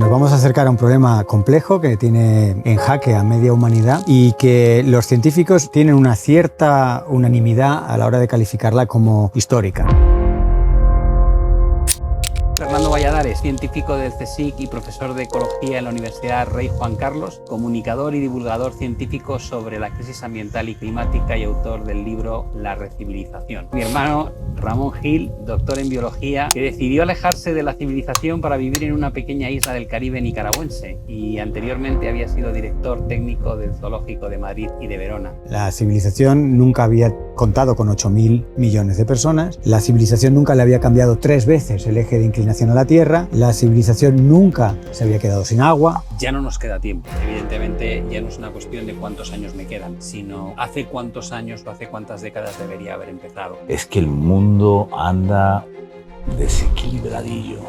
Nos vamos a acercar a un problema complejo que tiene en jaque a media humanidad y que los científicos tienen una cierta unanimidad a la hora de calificarla como histórica. Fernando Valladares, científico del CSIC y profesor de Ecología en la Universidad Rey Juan Carlos, comunicador y divulgador científico sobre la crisis ambiental y climática y autor del libro La Recivilización. Mi hermano Ramón Gil, doctor en biología, que decidió alejarse de la civilización para vivir en una pequeña isla del Caribe nicaragüense y anteriormente había sido director técnico del Zoológico de Madrid y de Verona. La civilización nunca había contado con 8.000 millones de personas, la civilización nunca le había cambiado 3 veces el eje de inclinación a la Tierra, la civilización nunca se había quedado sin agua. Ya no nos queda tiempo. Evidentemente ya no es una cuestión de cuántos años me quedan, sino hace cuántos años o hace cuántas décadas debería haber empezado. Es que el mundo anda desequilibradillo,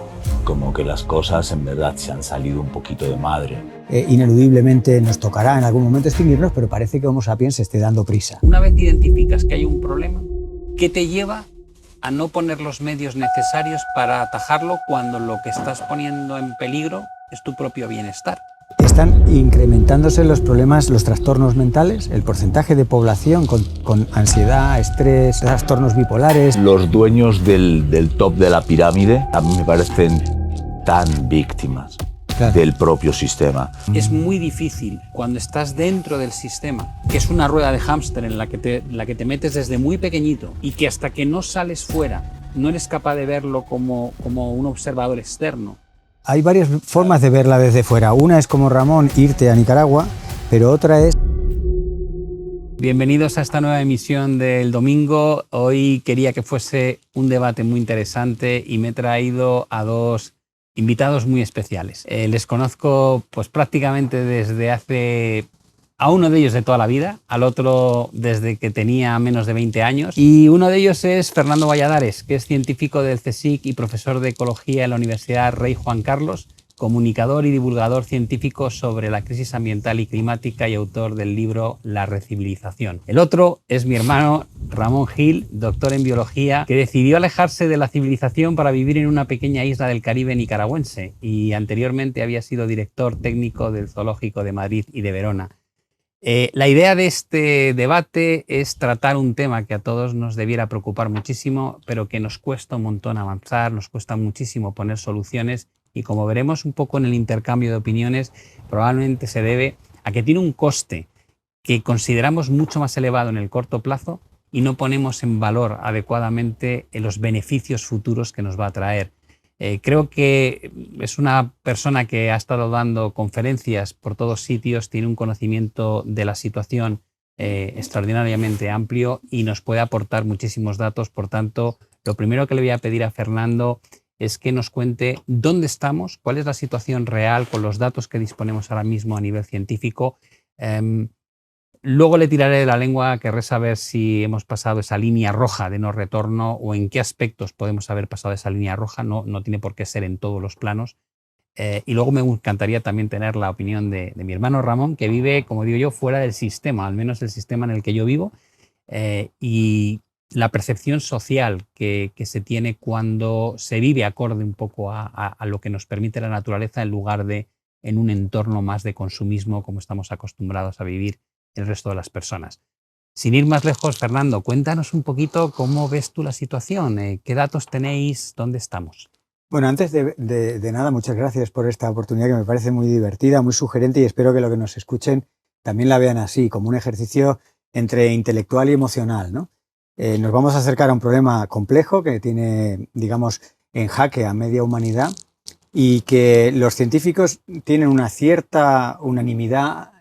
como que las cosas en verdad se han salido un poquito de madre. Ineludiblemente nos tocará en algún momento extinguirnos, pero parece que Homo sapiens se esté dando prisa. Una vez identificas que hay un problema, ¿qué te lleva a no poner los medios necesarios para atajarlo cuando lo que estás poniendo en peligro es tu propio bienestar? Están incrementándose los problemas, los trastornos mentales, el porcentaje de población con ansiedad, estrés, trastornos bipolares. Los dueños del top de la pirámide a mí me parecen tan víctimas del propio sistema. Es muy difícil cuando estás dentro del sistema, que es una rueda de hámster en la que te metes desde muy pequeñito y que hasta que no sales fuera no eres capaz de verlo como un observador externo. Hay varias formas de verla desde fuera. Una es, como Ramón, irte a Nicaragua, pero otra es... Bienvenidos a esta nueva emisión del domingo. Hoy quería que fuese un debate muy interesante y me he traído a dos invitados muy especiales. Les conozco pues prácticamente desde hace... A uno de ellos de toda la vida, al otro desde que tenía menos de 20 años. Y uno de ellos es Fernando Valladares, que es científico del CSIC y profesor de Ecología en la Universidad Rey Juan Carlos, comunicador y divulgador científico sobre la crisis ambiental y climática y autor del libro La Recivilización. El otro es mi hermano Ramón Gil, doctor en biología, que decidió alejarse de la civilización para vivir en una pequeña isla del Caribe nicaragüense y anteriormente había sido director técnico del Zoológico de Madrid y de Verona. La idea de este debate es tratar un tema que a todos nos debiera preocupar muchísimo, pero que nos cuesta un montón avanzar, nos cuesta muchísimo poner soluciones y, como veremos un poco en el intercambio de opiniones, probablemente se debe a que tiene un coste que consideramos mucho más elevado en el corto plazo y no ponemos en valor adecuadamente los beneficios futuros que nos va a traer. Creo que es una persona que ha estado dando conferencias por todos sitios, tiene un conocimiento de la situación extraordinariamente amplio y nos puede aportar muchísimos datos. Por tanto, lo primero que le voy a pedir a Fernando es que nos cuente dónde estamos, cuál es la situación real con los datos que disponemos ahora mismo a nivel científico. Luego le tiraré de la lengua, querré saber si hemos pasado esa línea roja de no retorno o en qué aspectos podemos haber pasado esa línea roja. No tiene por qué ser en todos los planos. Y luego me encantaría también tener la opinión de mi hermano Ramón, que vive, como digo yo, fuera del sistema, al menos el sistema en el que yo vivo, y la percepción social que se tiene cuando se vive acorde un poco a lo que nos permite la naturaleza en lugar de en un entorno más de consumismo como estamos acostumbrados a vivir el resto de las personas. Sin ir más lejos, Fernando, cuéntanos un poquito cómo ves tú la situación, qué datos tenéis, dónde estamos. Bueno, antes de nada, muchas gracias por esta oportunidad que me parece muy divertida, muy sugerente y espero que los que nos escuchen también la vean así, como un ejercicio entre intelectual y emocional, ¿no? Nos vamos a acercar a un problema complejo que tiene, digamos, en jaque a media humanidad y que los científicos tienen una cierta unanimidad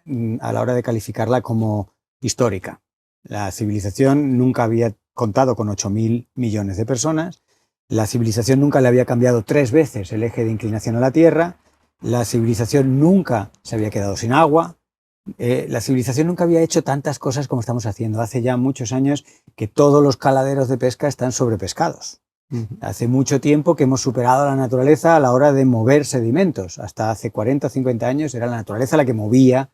a la hora de calificarla como histórica. La civilización nunca había contado con 8.000 millones de personas, la civilización nunca le había cambiado 3 veces el eje de inclinación a la Tierra, la civilización nunca se había quedado sin agua, la civilización nunca había hecho tantas cosas como estamos haciendo. Hace ya muchos años que todos los caladeros de pesca están sobrepescados. Hace mucho tiempo que hemos superado a la naturaleza a la hora de mover sedimentos. Hasta hace 40 o 50 años era la naturaleza la que movía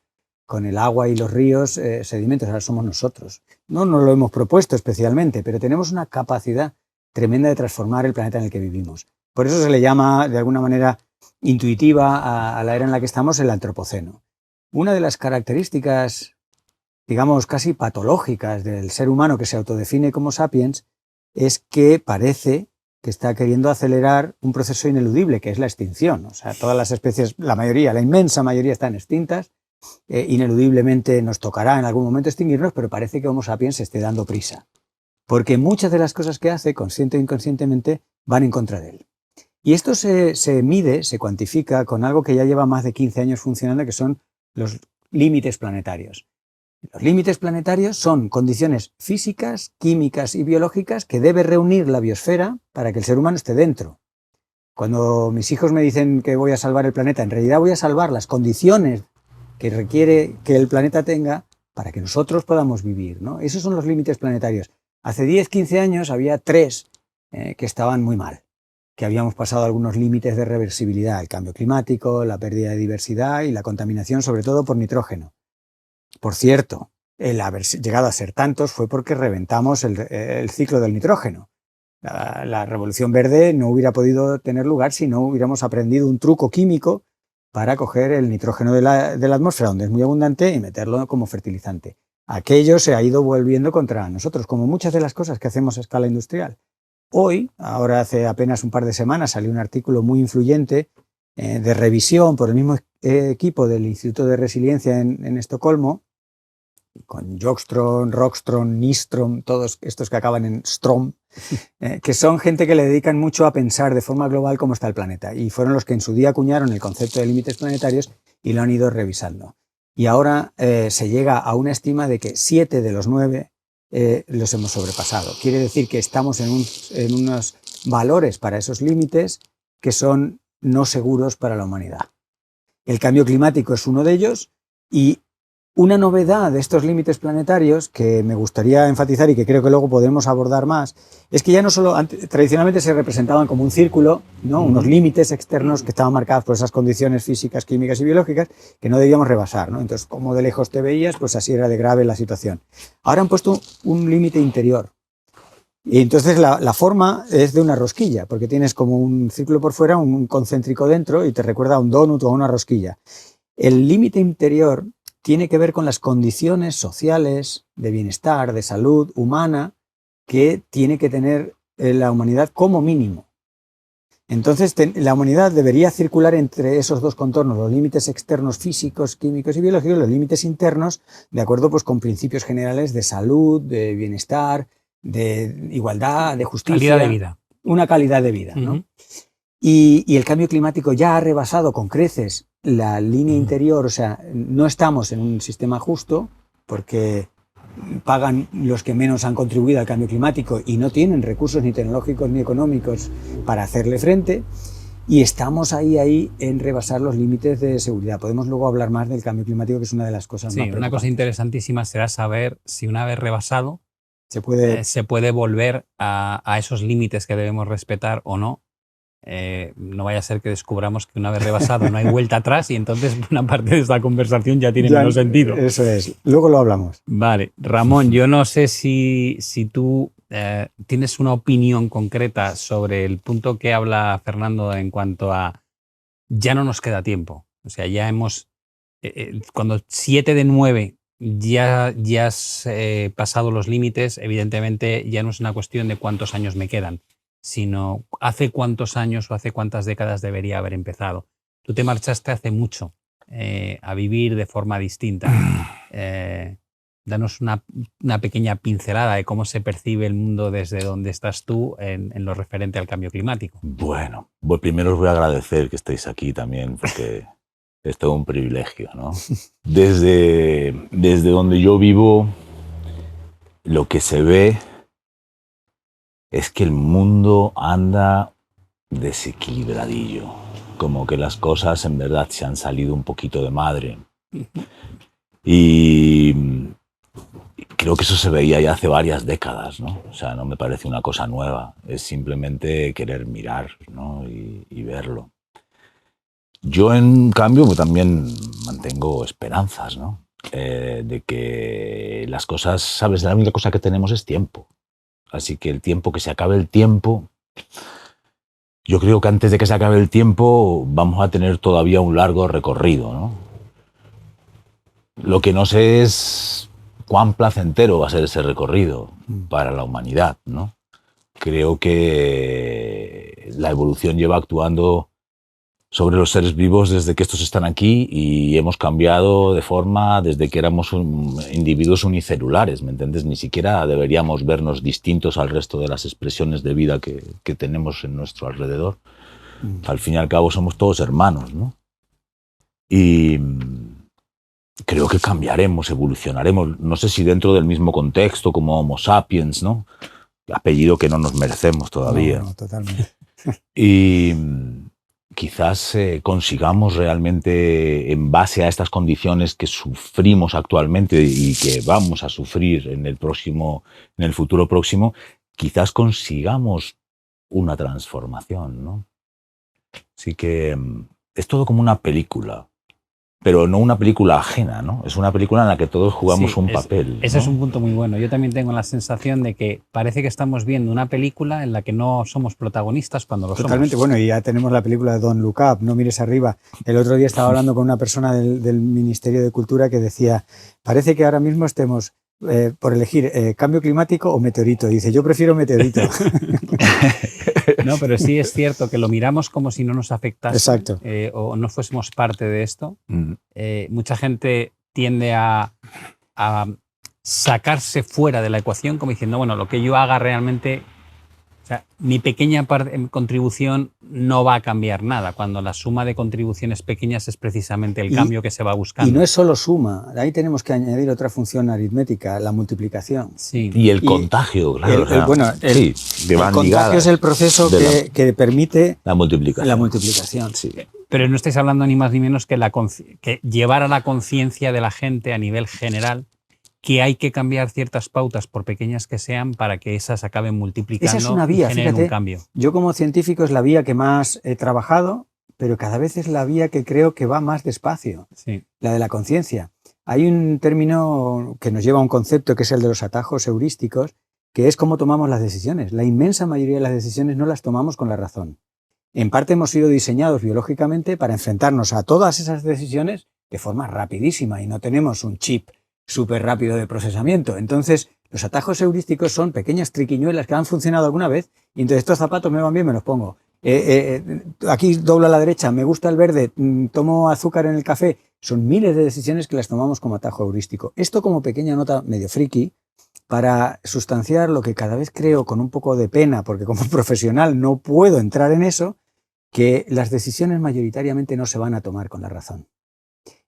con el agua y los ríos sedimentos. Ahora somos nosotros. No nos lo hemos propuesto especialmente, pero tenemos una capacidad tremenda de transformar el planeta en el que vivimos. Por eso se le llama, de alguna manera, intuitiva a la era en la que estamos, el antropoceno. Una de las características, digamos, casi patológicas del ser humano que se autodefine como sapiens es que parece que está queriendo acelerar un proceso ineludible, que es la extinción. O sea, todas las especies, la mayoría, la inmensa mayoría están extintas. Ineludiblemente nos tocará en algún momento extinguirnos, pero parece que Homo sapiens se esté dando prisa. Porque muchas de las cosas que hace, consciente o inconscientemente, van en contra de él. Y esto se mide, se cuantifica con algo que ya lleva más de 15 años funcionando, que son los límites planetarios. Los límites planetarios son condiciones físicas, químicas y biológicas que debe reunir la biosfera para que el ser humano esté dentro. Cuando mis hijos me dicen que voy a salvar el planeta, en realidad voy a salvar las condiciones que requiere que el planeta tenga para que nosotros podamos vivir, ¿no? Esos son los límites planetarios. Hace 10, 15 años había 3 que estaban muy mal, que habíamos pasado algunos límites de reversibilidad, el cambio climático, la pérdida de diversidad y la contaminación, sobre todo por nitrógeno. Por cierto, el haber llegado a ser tantos fue porque reventamos el ciclo del nitrógeno. La revolución verde no hubiera podido tener lugar si no hubiéramos aprendido un truco químico para coger el nitrógeno de la atmósfera, donde es muy abundante, y meterlo como fertilizante. Aquello se ha ido volviendo contra nosotros, como muchas de las cosas que hacemos a escala industrial. Hoy, ahora hace apenas un par de semanas, salió un artículo muy influyente de revisión por el mismo equipo del Instituto de Resiliencia en Estocolmo, con Jokstrom, Rockstrom, Nistrom, todos estos que acaban en Strom, que son gente que le dedican mucho a pensar de forma global cómo está el planeta, y fueron los que en su día acuñaron el concepto de límites planetarios y lo han ido revisando. Y ahora se llega a una estima de que 7 de los 9 los hemos sobrepasado. Quiere decir que estamos en unos valores para esos límites que son no seguros para la humanidad. El cambio climático es uno de ellos, y una novedad de estos límites planetarios que me gustaría enfatizar y que creo que luego podemos abordar más, es que ya no solo, tradicionalmente se representaban como un círculo, ¿no? Unos límites externos que estaban marcados por esas condiciones físicas, químicas y biológicas que no debíamos rebasar, ¿no? Entonces, como de lejos te veías, pues así era de grave la situación. Ahora han puesto un límite interior. Y entonces la forma es de una rosquilla, porque tienes como un círculo por fuera, un concéntrico dentro, y te recuerda a un donut o a una rosquilla. El límite interior tiene que ver con las condiciones sociales, de bienestar, de salud humana, que tiene que tener la humanidad como mínimo. Entonces, la humanidad debería circular entre esos dos contornos, los límites externos físicos, químicos y biológicos, los límites internos, de acuerdo pues, con principios generales de salud, de bienestar, de igualdad, de justicia. Calidad de vida. Una calidad de vida, ¿no? Y el cambio climático ya ha rebasado con creces la línea interior, o sea, no estamos en un sistema justo porque pagan los que menos han contribuido al cambio climático y no tienen recursos ni tecnológicos ni económicos para hacerle frente, y estamos ahí en rebasar los límites de seguridad. Podemos luego hablar más del cambio climático, que es una de las cosas más preocupantes. Una cosa interesantísima será saber si una vez rebasado se puede volver a esos límites que debemos respetar o no. No vaya a ser que descubramos que una vez rebasado no hay vuelta atrás, y entonces una parte de esta conversación ya tiene menos sentido. Eso es, luego lo hablamos. Vale, Ramón, yo no sé si tú tienes una opinión concreta sobre el punto que habla Fernando en cuanto a ya no nos queda tiempo. O sea, ya hemos, cuando 7 de 9 ya has pasado los límites, evidentemente ya no es una cuestión de cuántos años me quedan, sino hace cuántos años o hace cuántas décadas debería haber empezado. Tú te marchaste hace mucho a vivir de forma distinta. Danos una pequeña pincelada de cómo se percibe el mundo desde donde estás tú en lo referente al cambio climático. Bueno, primero os voy a agradecer que estéis aquí también, porque es todo un privilegio, ¿no? Desde donde yo vivo, lo que se ve es que el mundo anda desequilibradillo, como que las cosas en verdad se han salido un poquito de madre. Y creo que eso se veía ya hace varias décadas, ¿no? O sea, no me parece una cosa nueva, es simplemente querer mirar, ¿no? y verlo. Yo, en cambio, también mantengo esperanzas, ¿no? De que las cosas, ¿sabes? La única cosa que tenemos es tiempo. Así que el tiempo, que se acabe el tiempo, yo creo que antes de que se acabe el tiempo vamos a tener todavía un largo recorrido, ¿no? Lo que no sé es cuán placentero va a ser ese recorrido para la humanidad, ¿no? Creo que la evolución lleva actuando sobre los seres vivos desde que estos están aquí y hemos cambiado de forma desde que éramos individuos unicelulares, ¿me entiendes? Ni siquiera deberíamos vernos distintos al resto de las expresiones de vida que tenemos en nuestro alrededor. Al fin y al cabo somos todos hermanos, ¿no? Y creo que cambiaremos, evolucionaremos, no sé si dentro del mismo contexto como Homo sapiens, ¿no? Apellido que no nos merecemos todavía. No, totalmente. Y quizás consigamos realmente, en base a estas condiciones que sufrimos actualmente y que vamos a sufrir en el futuro próximo, quizás consigamos una transformación, ¿no? Así que es todo como una película, pero no una película ajena, ¿no? Es una película en la que todos jugamos un papel. Ese ¿no? es un punto muy bueno. Yo también tengo la sensación de que parece que estamos viendo una película en la que no somos protagonistas cuando lo Totalmente, somos. bueno, y ya tenemos la película de Don't Look Up, No mires arriba. El otro día estaba hablando con una persona del Ministerio de Cultura que decía, parece que ahora mismo estemos por elegir cambio climático o meteorito. Dice, yo prefiero meteorito. No, pero sí es cierto que lo miramos como si no nos afectase. Exacto. O no fuésemos parte de esto. Mucha gente tiende a sacarse fuera de la ecuación como diciendo, bueno, lo que yo haga realmente, o sea, mi pequeña contribución no va a cambiar nada, cuando la suma de contribuciones pequeñas es precisamente el cambio que se va buscando. Y no es solo suma, ahí tenemos que añadir otra función aritmética, la multiplicación. Sí. Y el contagio, claro. El contagio es el proceso que permite la multiplicación. La multiplicación. Sí. Pero no estáis hablando ni más ni menos que llevar a la conciencia de la gente a nivel general que hay que cambiar ciertas pautas, por pequeñas que sean, para que esas acaben multiplicando. Esa es una vía, y generen fíjate, un cambio. Yo como científico es la vía que más he trabajado, pero cada vez es la vía que creo que va más despacio, sí. La de la conciencia. Hay un término que nos lleva a un concepto que es el de los atajos heurísticos, que es cómo tomamos las decisiones. La inmensa mayoría de las decisiones no las tomamos con la razón. En parte hemos sido diseñados biológicamente para enfrentarnos a todas esas decisiones de forma rapidísima y no tenemos un chip súper rápido de procesamiento. Entonces, los atajos heurísticos son pequeñas triquiñuelas que han funcionado alguna vez y entonces estos zapatos me van bien, me los pongo. Aquí doblo a la derecha, me gusta el verde, tomo azúcar en el café. Son miles de decisiones que las tomamos como atajo heurístico. Esto como pequeña nota medio friki para sustanciar lo que cada vez creo con un poco de pena, porque como profesional no puedo entrar en eso, que las decisiones mayoritariamente no se van a tomar con la razón.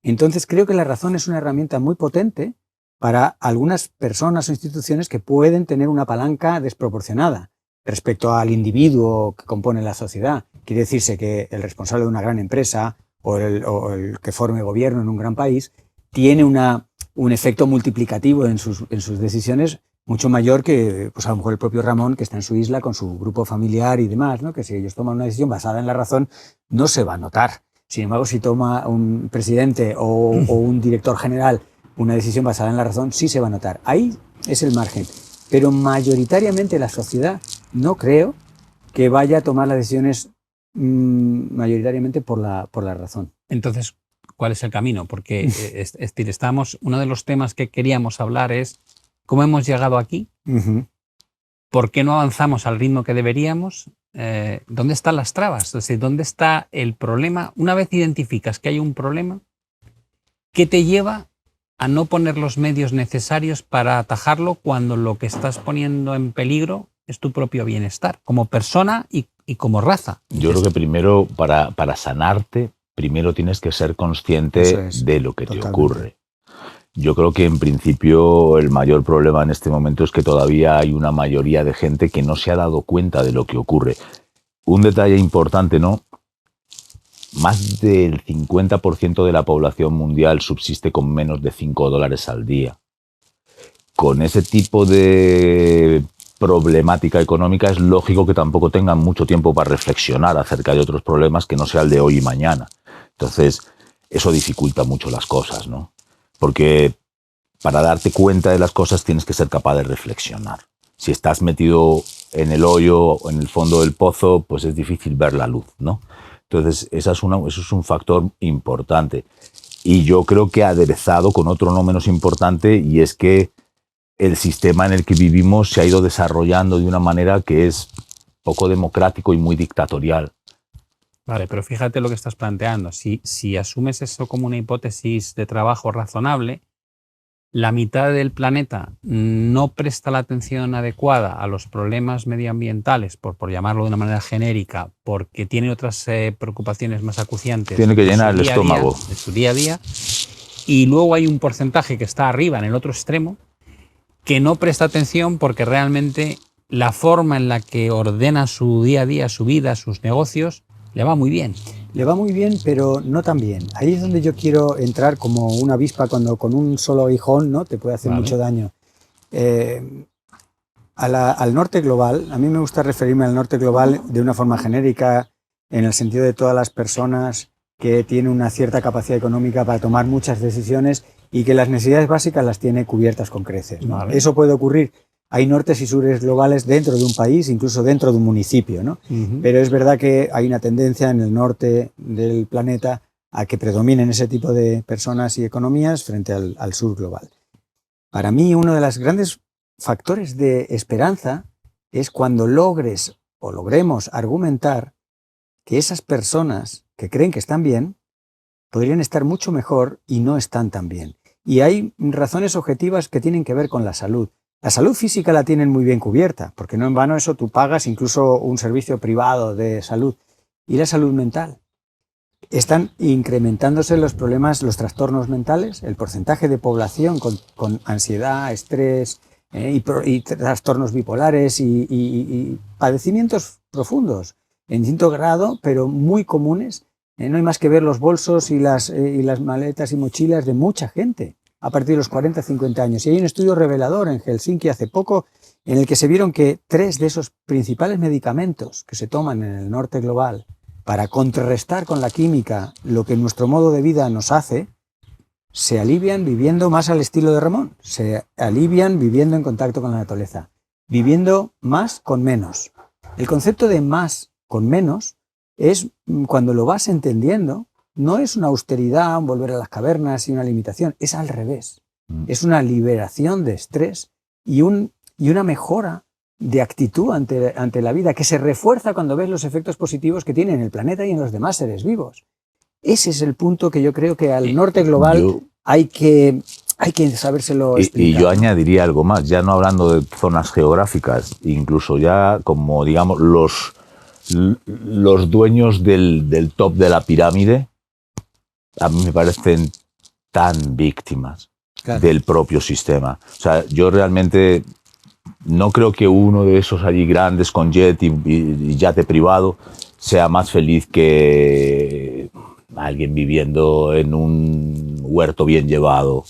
Entonces creo que la razón es una herramienta muy potente para algunas personas o instituciones que pueden tener una palanca desproporcionada respecto al individuo que compone la sociedad. Quiere decirse que el responsable de una gran empresa o el que forme gobierno en un gran país tiene un efecto multiplicativo en sus decisiones mucho mayor que pues a lo mejor el propio Ramón, que está en su isla con su grupo familiar y demás, ¿no? Que si ellos toman una decisión basada en la razón no se va a notar. Sin embargo, si toma un presidente o un director general una decisión basada en la razón, sí se va a notar. Ahí es el margen. Pero mayoritariamente la sociedad no creo que vaya a tomar las decisiones mayoritariamente por la razón. Entonces, ¿cuál es el camino? Porque es decir, uno de los temas que queríamos hablar es cómo hemos llegado aquí, por qué no avanzamos al ritmo que deberíamos. ¿Dónde están las trabas? Es decir, ¿dónde está el problema? Una vez identificas que hay un problema, ¿qué te lleva a no poner los medios necesarios para atajarlo cuando lo que estás poniendo en peligro es tu propio bienestar, como persona y como raza? Yo creo que primero, para sanarte, primero tienes que ser consciente de lo que te ocurre. Yo creo que en principio el mayor problema en este momento es que todavía hay una mayoría de gente que no se ha dado cuenta de lo que ocurre. Un detalle importante, ¿no? Más del 50% de la población mundial subsiste con menos de $5 al día. Con ese tipo de problemática económica es lógico que tampoco tengan mucho tiempo para reflexionar acerca de otros problemas que no sea el de hoy y mañana. Entonces, eso dificulta mucho las cosas, ¿no? Porque para darte cuenta de las cosas tienes que ser capaz de reflexionar. Si estás metido en el hoyo, en el fondo del pozo, pues es difícil ver la luz, ¿no? Entonces, eso es un factor importante. Y yo creo que aderezado con otro no menos importante, y es que el sistema en el que vivimos se ha ido desarrollando de una manera que es poco democrático y muy dictatorial. Vale, pero fíjate lo que estás planteando. Si asumes eso como una hipótesis de trabajo razonable, la mitad del planeta no presta la atención adecuada a los problemas medioambientales, por llamarlo de una manera genérica, porque tiene otras preocupaciones más acuciantes. Tiene que llenar el estómago. De su día a día. Y luego hay un porcentaje que está arriba, en el otro extremo, que no presta atención porque realmente la forma en la que ordena su día a día, su vida, sus negocios, le va muy bien. Le va muy bien, pero no tan bien. Ahí es donde yo quiero entrar como una avispa cuando con un solo aguijón, ¿no?, te puede hacer mucho daño. Al norte global, a mí me gusta referirme al norte global de una forma genérica, en el sentido de todas las personas que tienen una cierta capacidad económica para tomar muchas decisiones y que las necesidades básicas las tiene cubiertas con creces, ¿no? Vale. Eso puede ocurrir. Hay nortes y sures globales dentro de un país, incluso dentro de un municipio, ¿no? Pero es verdad que hay una tendencia en el norte del planeta a que predominen ese tipo de personas y economías frente al sur global. Para mí, uno de los grandes factores de esperanza es cuando logres o logremos argumentar que esas personas que creen que están bien podrían estar mucho mejor y no están tan bien. Y hay razones objetivas que tienen que ver con la salud. La salud física la tienen muy bien cubierta, porque no en vano eso tú pagas incluso un servicio privado de salud. ¿Y la salud mental? Están incrementándose los problemas, los trastornos mentales, el porcentaje de población con ansiedad, estrés y trastornos bipolares y padecimientos profundos, en distinto grado, pero muy comunes. No hay más que ver los bolsos y las maletas y mochilas de mucha gente a partir de los 40, 50 años. Y hay un estudio revelador en Helsinki hace poco en el que se vieron que 3 de esos principales medicamentos que se toman en el norte global para contrarrestar con la química lo que nuestro modo de vida nos hace, se alivian viviendo más al estilo de Ramón, se alivian viviendo en contacto con la naturaleza, viviendo más con menos. El concepto de más con menos es, cuando lo vas entendiendo, no es una austeridad, un volver a las cavernas y una limitación, es al revés. Es una liberación de estrés y una mejora de actitud ante la vida que se refuerza cuando ves los efectos positivos que tiene en el planeta y en los demás seres vivos. Ese es el punto que yo creo que al norte global hay que sabérselo explicar. Y yo añadiría algo más, ya no hablando de zonas geográficas, incluso ya como digamos los dueños del top de la pirámide, a mí me parecen tan víctimas del propio sistema. O sea, yo realmente no creo que uno de esos allí grandes con jet y yate privado sea más feliz que alguien viviendo en un huerto bien llevado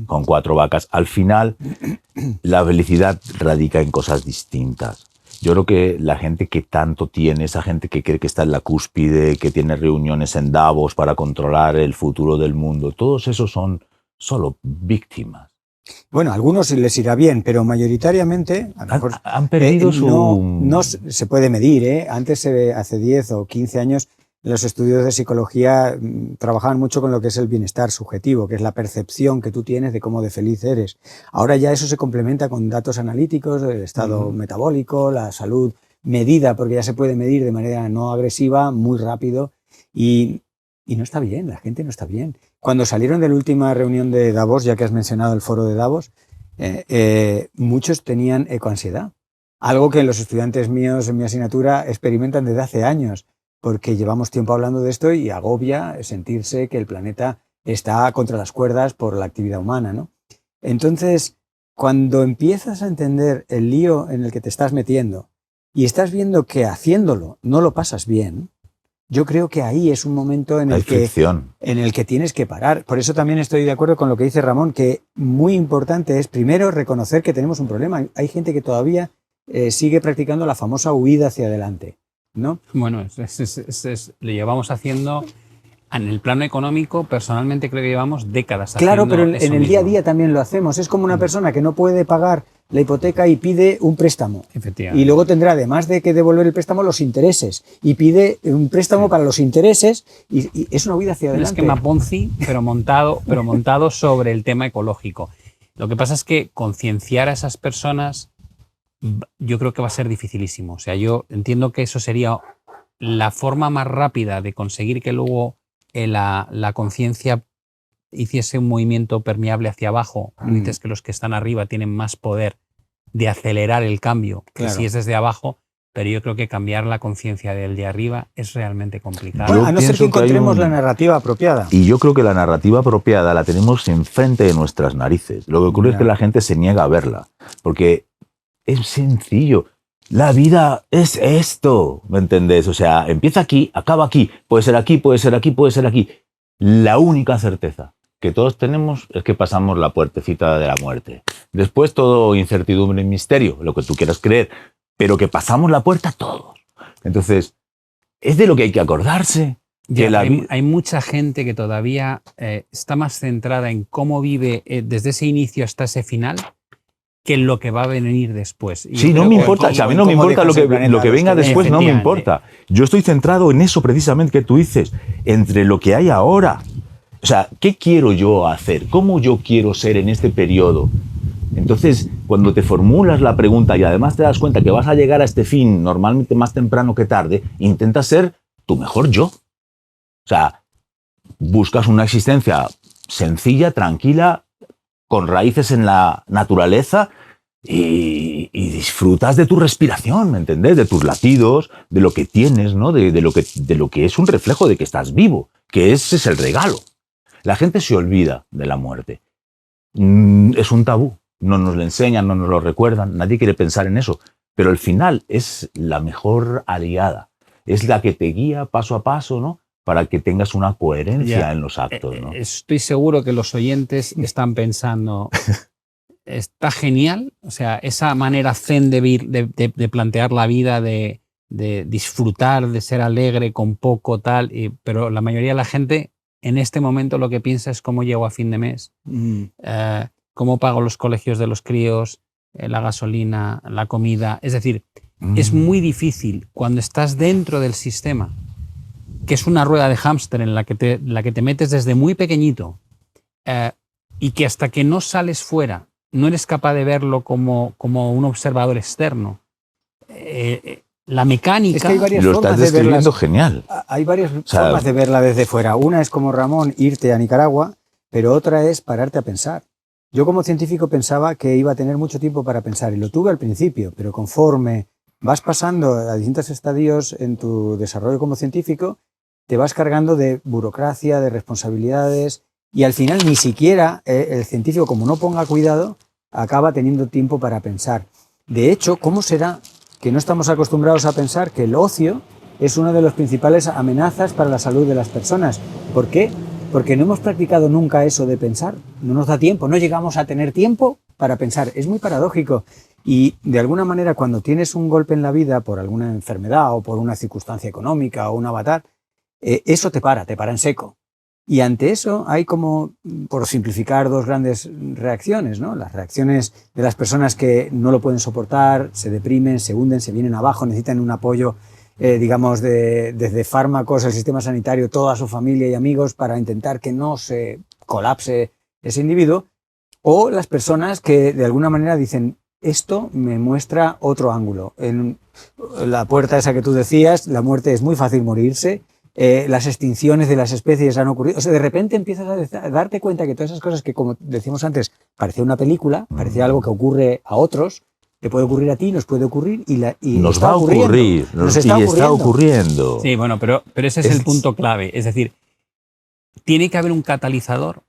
con 4 vacas. Al final, la felicidad radica en cosas distintas. Yo creo que la gente que tanto tiene, esa gente que cree que está en la cúspide, que tiene reuniones en Davos para controlar el futuro del mundo, todos esos son solo víctimas. Bueno, a algunos les irá bien, pero mayoritariamente a lo mejor, han perdido no se puede medir. Antes, hace 10 o 15 años, los estudios de psicología trabajaban mucho con lo que es el bienestar subjetivo, que es la percepción que tú tienes de cómo de feliz eres. Ahora ya eso se complementa con datos analíticos del estado metabólico, la salud medida, porque ya se puede medir de manera no agresiva, muy rápido, y no está bien, la gente no está bien. Cuando salieron de la última reunión de Davos, ya que has mencionado el foro de Davos, muchos tenían ecoansiedad, algo que los estudiantes míos en mi asignatura experimentan desde hace años, porque llevamos tiempo hablando de esto y agobia sentirse que el planeta está contra las cuerdas por la actividad humana, ¿no? Entonces, cuando empiezas a entender el lío en el que te estás metiendo y estás viendo que haciéndolo no lo pasas bien, yo creo que ahí es un momento en el que tienes que parar. Por eso también estoy de acuerdo con lo que dice Ramón, que muy importante es primero reconocer que tenemos un problema. Hay gente que todavía sigue practicando la famosa huida hacia adelante, ¿no? Bueno, lo llevamos haciendo en el plano económico. Personalmente creo que llevamos décadas haciendo. Claro, pero en el mismo. día a día también lo hacemos. Es como una persona que no puede pagar la hipoteca y pide un préstamo. Efectivamente. Y luego tendrá, además de que devolver el préstamo, los intereses. Y pide un préstamo para los intereses y es una huida hacia Un adelante. esquema Ponzi, pero montado sobre el tema ecológico. Lo que pasa es que concienciar a esas personas yo creo que va a ser dificilísimo. O sea, yo entiendo que eso sería la forma más rápida de conseguir que luego la conciencia hiciese un movimiento permeable hacia abajo. Dices que los que están arriba tienen más poder de acelerar el cambio que Claro. si es desde abajo, pero yo creo que cambiar la conciencia del de arriba es realmente complicado. Bueno, a no ser que pienso que hay encontremos un- la narrativa apropiada. Y yo creo que la narrativa apropiada la tenemos enfrente de nuestras narices. Lo que ocurre es que la gente se niega a verla, porque es sencillo. La vida es esto, ¿me entendés? O sea, empieza aquí, acaba aquí, puede ser aquí, puede ser aquí, puede ser aquí. La única certeza que todos tenemos es que pasamos la puertecita de la muerte. Después todo incertidumbre y misterio, lo que tú quieras creer, pero que pasamos la puerta todos. Entonces, es de lo que hay que acordarse. Ya, Que la vi- hay mucha gente que todavía está más centrada en cómo vive desde ese inicio hasta ese final que en lo que va a venir después. Y Sí, yo no creo me que importa, cómo- o sea, a mí no me cómo importa dejas lo el planeta que a los venga que- después, no me Efectivamente. importa. Yo estoy centrado en eso precisamente que tú dices, entre lo que hay ahora. O sea, ¿qué quiero yo hacer? ¿Cómo yo quiero ser en este periodo? Entonces, cuando te formulas la pregunta y además te das cuenta que vas a llegar a este fin normalmente más temprano que tarde, intenta ser tu mejor yo. O sea, buscas una existencia sencilla, tranquila, con raíces en la naturaleza y disfrutas de tu respiración, ¿me entendés? De tus latidos, de lo que tienes, ¿no? De lo que es un reflejo de que estás vivo, que ese es el regalo. La gente se olvida de la muerte. Es un tabú. No nos lo enseñan, no nos lo recuerdan, nadie quiere pensar en eso. Pero al final es la mejor aliada. Es la que te guía paso a paso, ¿no? Para que tengas una coherencia Ya. en los actos, ¿no? Estoy seguro que los oyentes están pensando, está genial, o sea, esa manera zen de plantear la vida, de disfrutar, de ser alegre con poco, tal, pero la mayoría de la gente en este momento lo que piensa es cómo llego a fin de mes, cómo pago los colegios de los críos, la gasolina, la comida. Es decir, es muy difícil cuando estás dentro del sistema, que es una rueda de hámster en la que te metes desde muy pequeñito y que hasta que no sales fuera no eres capaz de verlo como un observador externo. La mecánica... Es que hay varias Lo estás formas de describiendo verlas. genial. Hay varias sea, formas de verla desde fuera. Una es como Ramón, irte a Nicaragua, pero otra es pararte a pensar. Yo como científico pensaba que iba a tener mucho tiempo para pensar y lo tuve al principio, pero conforme vas pasando a distintos estadios en tu desarrollo como científico, te vas cargando de burocracia, de responsabilidades y al final ni siquiera el científico, como no ponga cuidado, acaba teniendo tiempo para pensar. De hecho, ¿cómo será que no estamos acostumbrados a pensar que el ocio es una de las principales amenazas para la salud de las personas? ¿Por qué? Porque no hemos practicado nunca eso de pensar, no nos da tiempo, no llegamos a tener tiempo para pensar. Es muy paradójico y de alguna manera cuando tienes un golpe en la vida por alguna enfermedad o por una circunstancia económica o un avatar, eso te para en seco. Y ante eso hay como, por simplificar, dos grandes reacciones, ¿no? Las reacciones de las personas que no lo pueden soportar, se deprimen, se hunden, se vienen abajo, necesitan un apoyo, digamos, desde fármacos, el sistema sanitario, toda su familia y amigos para intentar que no se colapse ese individuo. O las personas que de alguna manera dicen, esto me muestra otro ángulo. En la puerta esa que tú decías, la muerte es muy fácil morirse. Las extinciones de las especies han ocurrido. O sea, de repente empiezas a darte cuenta que todas esas cosas que, como decíamos antes, parecía una película, parecía algo que ocurre a otros, te puede ocurrir a ti, nos puede ocurrir y Nos está va a ocurrir, nos y está está ocurriendo. ocurriendo. Sí, bueno, pero ese es el punto clave. Es decir, tiene que haber un catalizador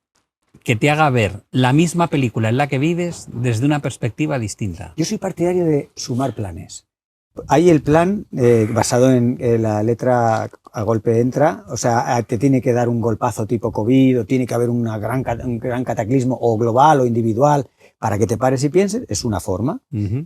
que te haga ver la misma película en la que vives desde una perspectiva distinta. Yo soy partidario de sumar planes. Hay el plan basado en la letra a golpe entra, o sea, te tiene que dar un golpazo tipo COVID o tiene que haber un gran cataclismo o global o individual para que te pares y pienses, es una forma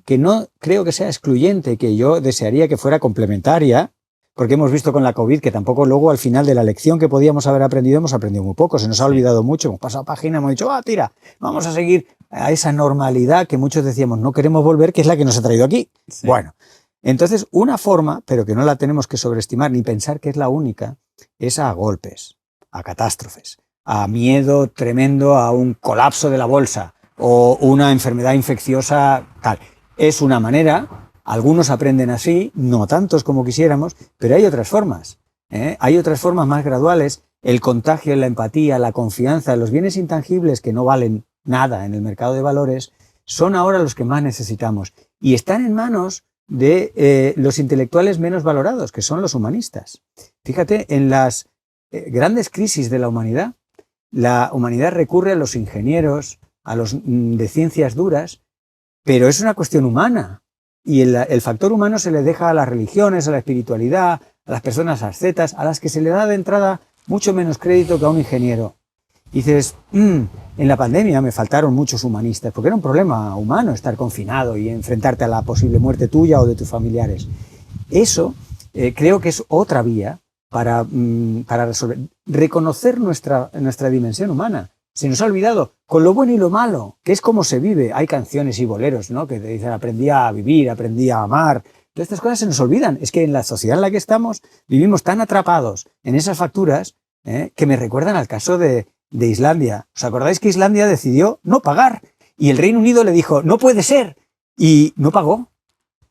que no creo que sea excluyente, que yo desearía que fuera complementaria, porque hemos visto con la COVID que tampoco luego al final de la lección que podíamos haber aprendido, hemos aprendido muy poco, se nos ha olvidado mucho, hemos pasado página, hemos dicho, tira, vamos a seguir a esa normalidad que muchos decíamos no queremos volver, que es la que nos ha traído aquí. Sí. Bueno, entonces una forma, pero que no la tenemos que sobreestimar ni pensar que es la única, es a golpes, a catástrofes, a miedo tremendo, a un colapso de la bolsa o una enfermedad infecciosa tal. Es una manera, algunos aprenden así, no tantos como quisiéramos, pero hay otras formas. Hay otras formas más graduales, el contagio, la empatía, la confianza, los bienes intangibles que no valen nada en el mercado de valores, son ahora los que más necesitamos y están en manos de los intelectuales menos valorados, que son los humanistas. Fíjate, en las grandes crisis de la humanidad recurre a los ingenieros, a los de ciencias duras, pero es una cuestión humana. Y el factor humano se le deja a las religiones, a la espiritualidad, a las personas ascetas, a las que se le da de entrada mucho menos crédito que a un ingeniero. Y dices, en la pandemia me faltaron muchos humanistas, porque era un problema humano estar confinado y enfrentarte a la posible muerte tuya o de tus familiares. Eso creo que es otra vía para resolver, reconocer nuestra dimensión humana. Se nos ha olvidado, con lo bueno y lo malo, que es como se vive. Hay canciones y boleros, ¿no?, que te dicen aprendí a vivir, aprendí a amar. Todas estas cosas se nos olvidan. Es que en la sociedad en la que estamos vivimos tan atrapados en esas facturas que me recuerdan al caso de Islandia. ¿Os acordáis que Islandia decidió no pagar? Y el Reino Unido le dijo, no puede ser. Y no pagó.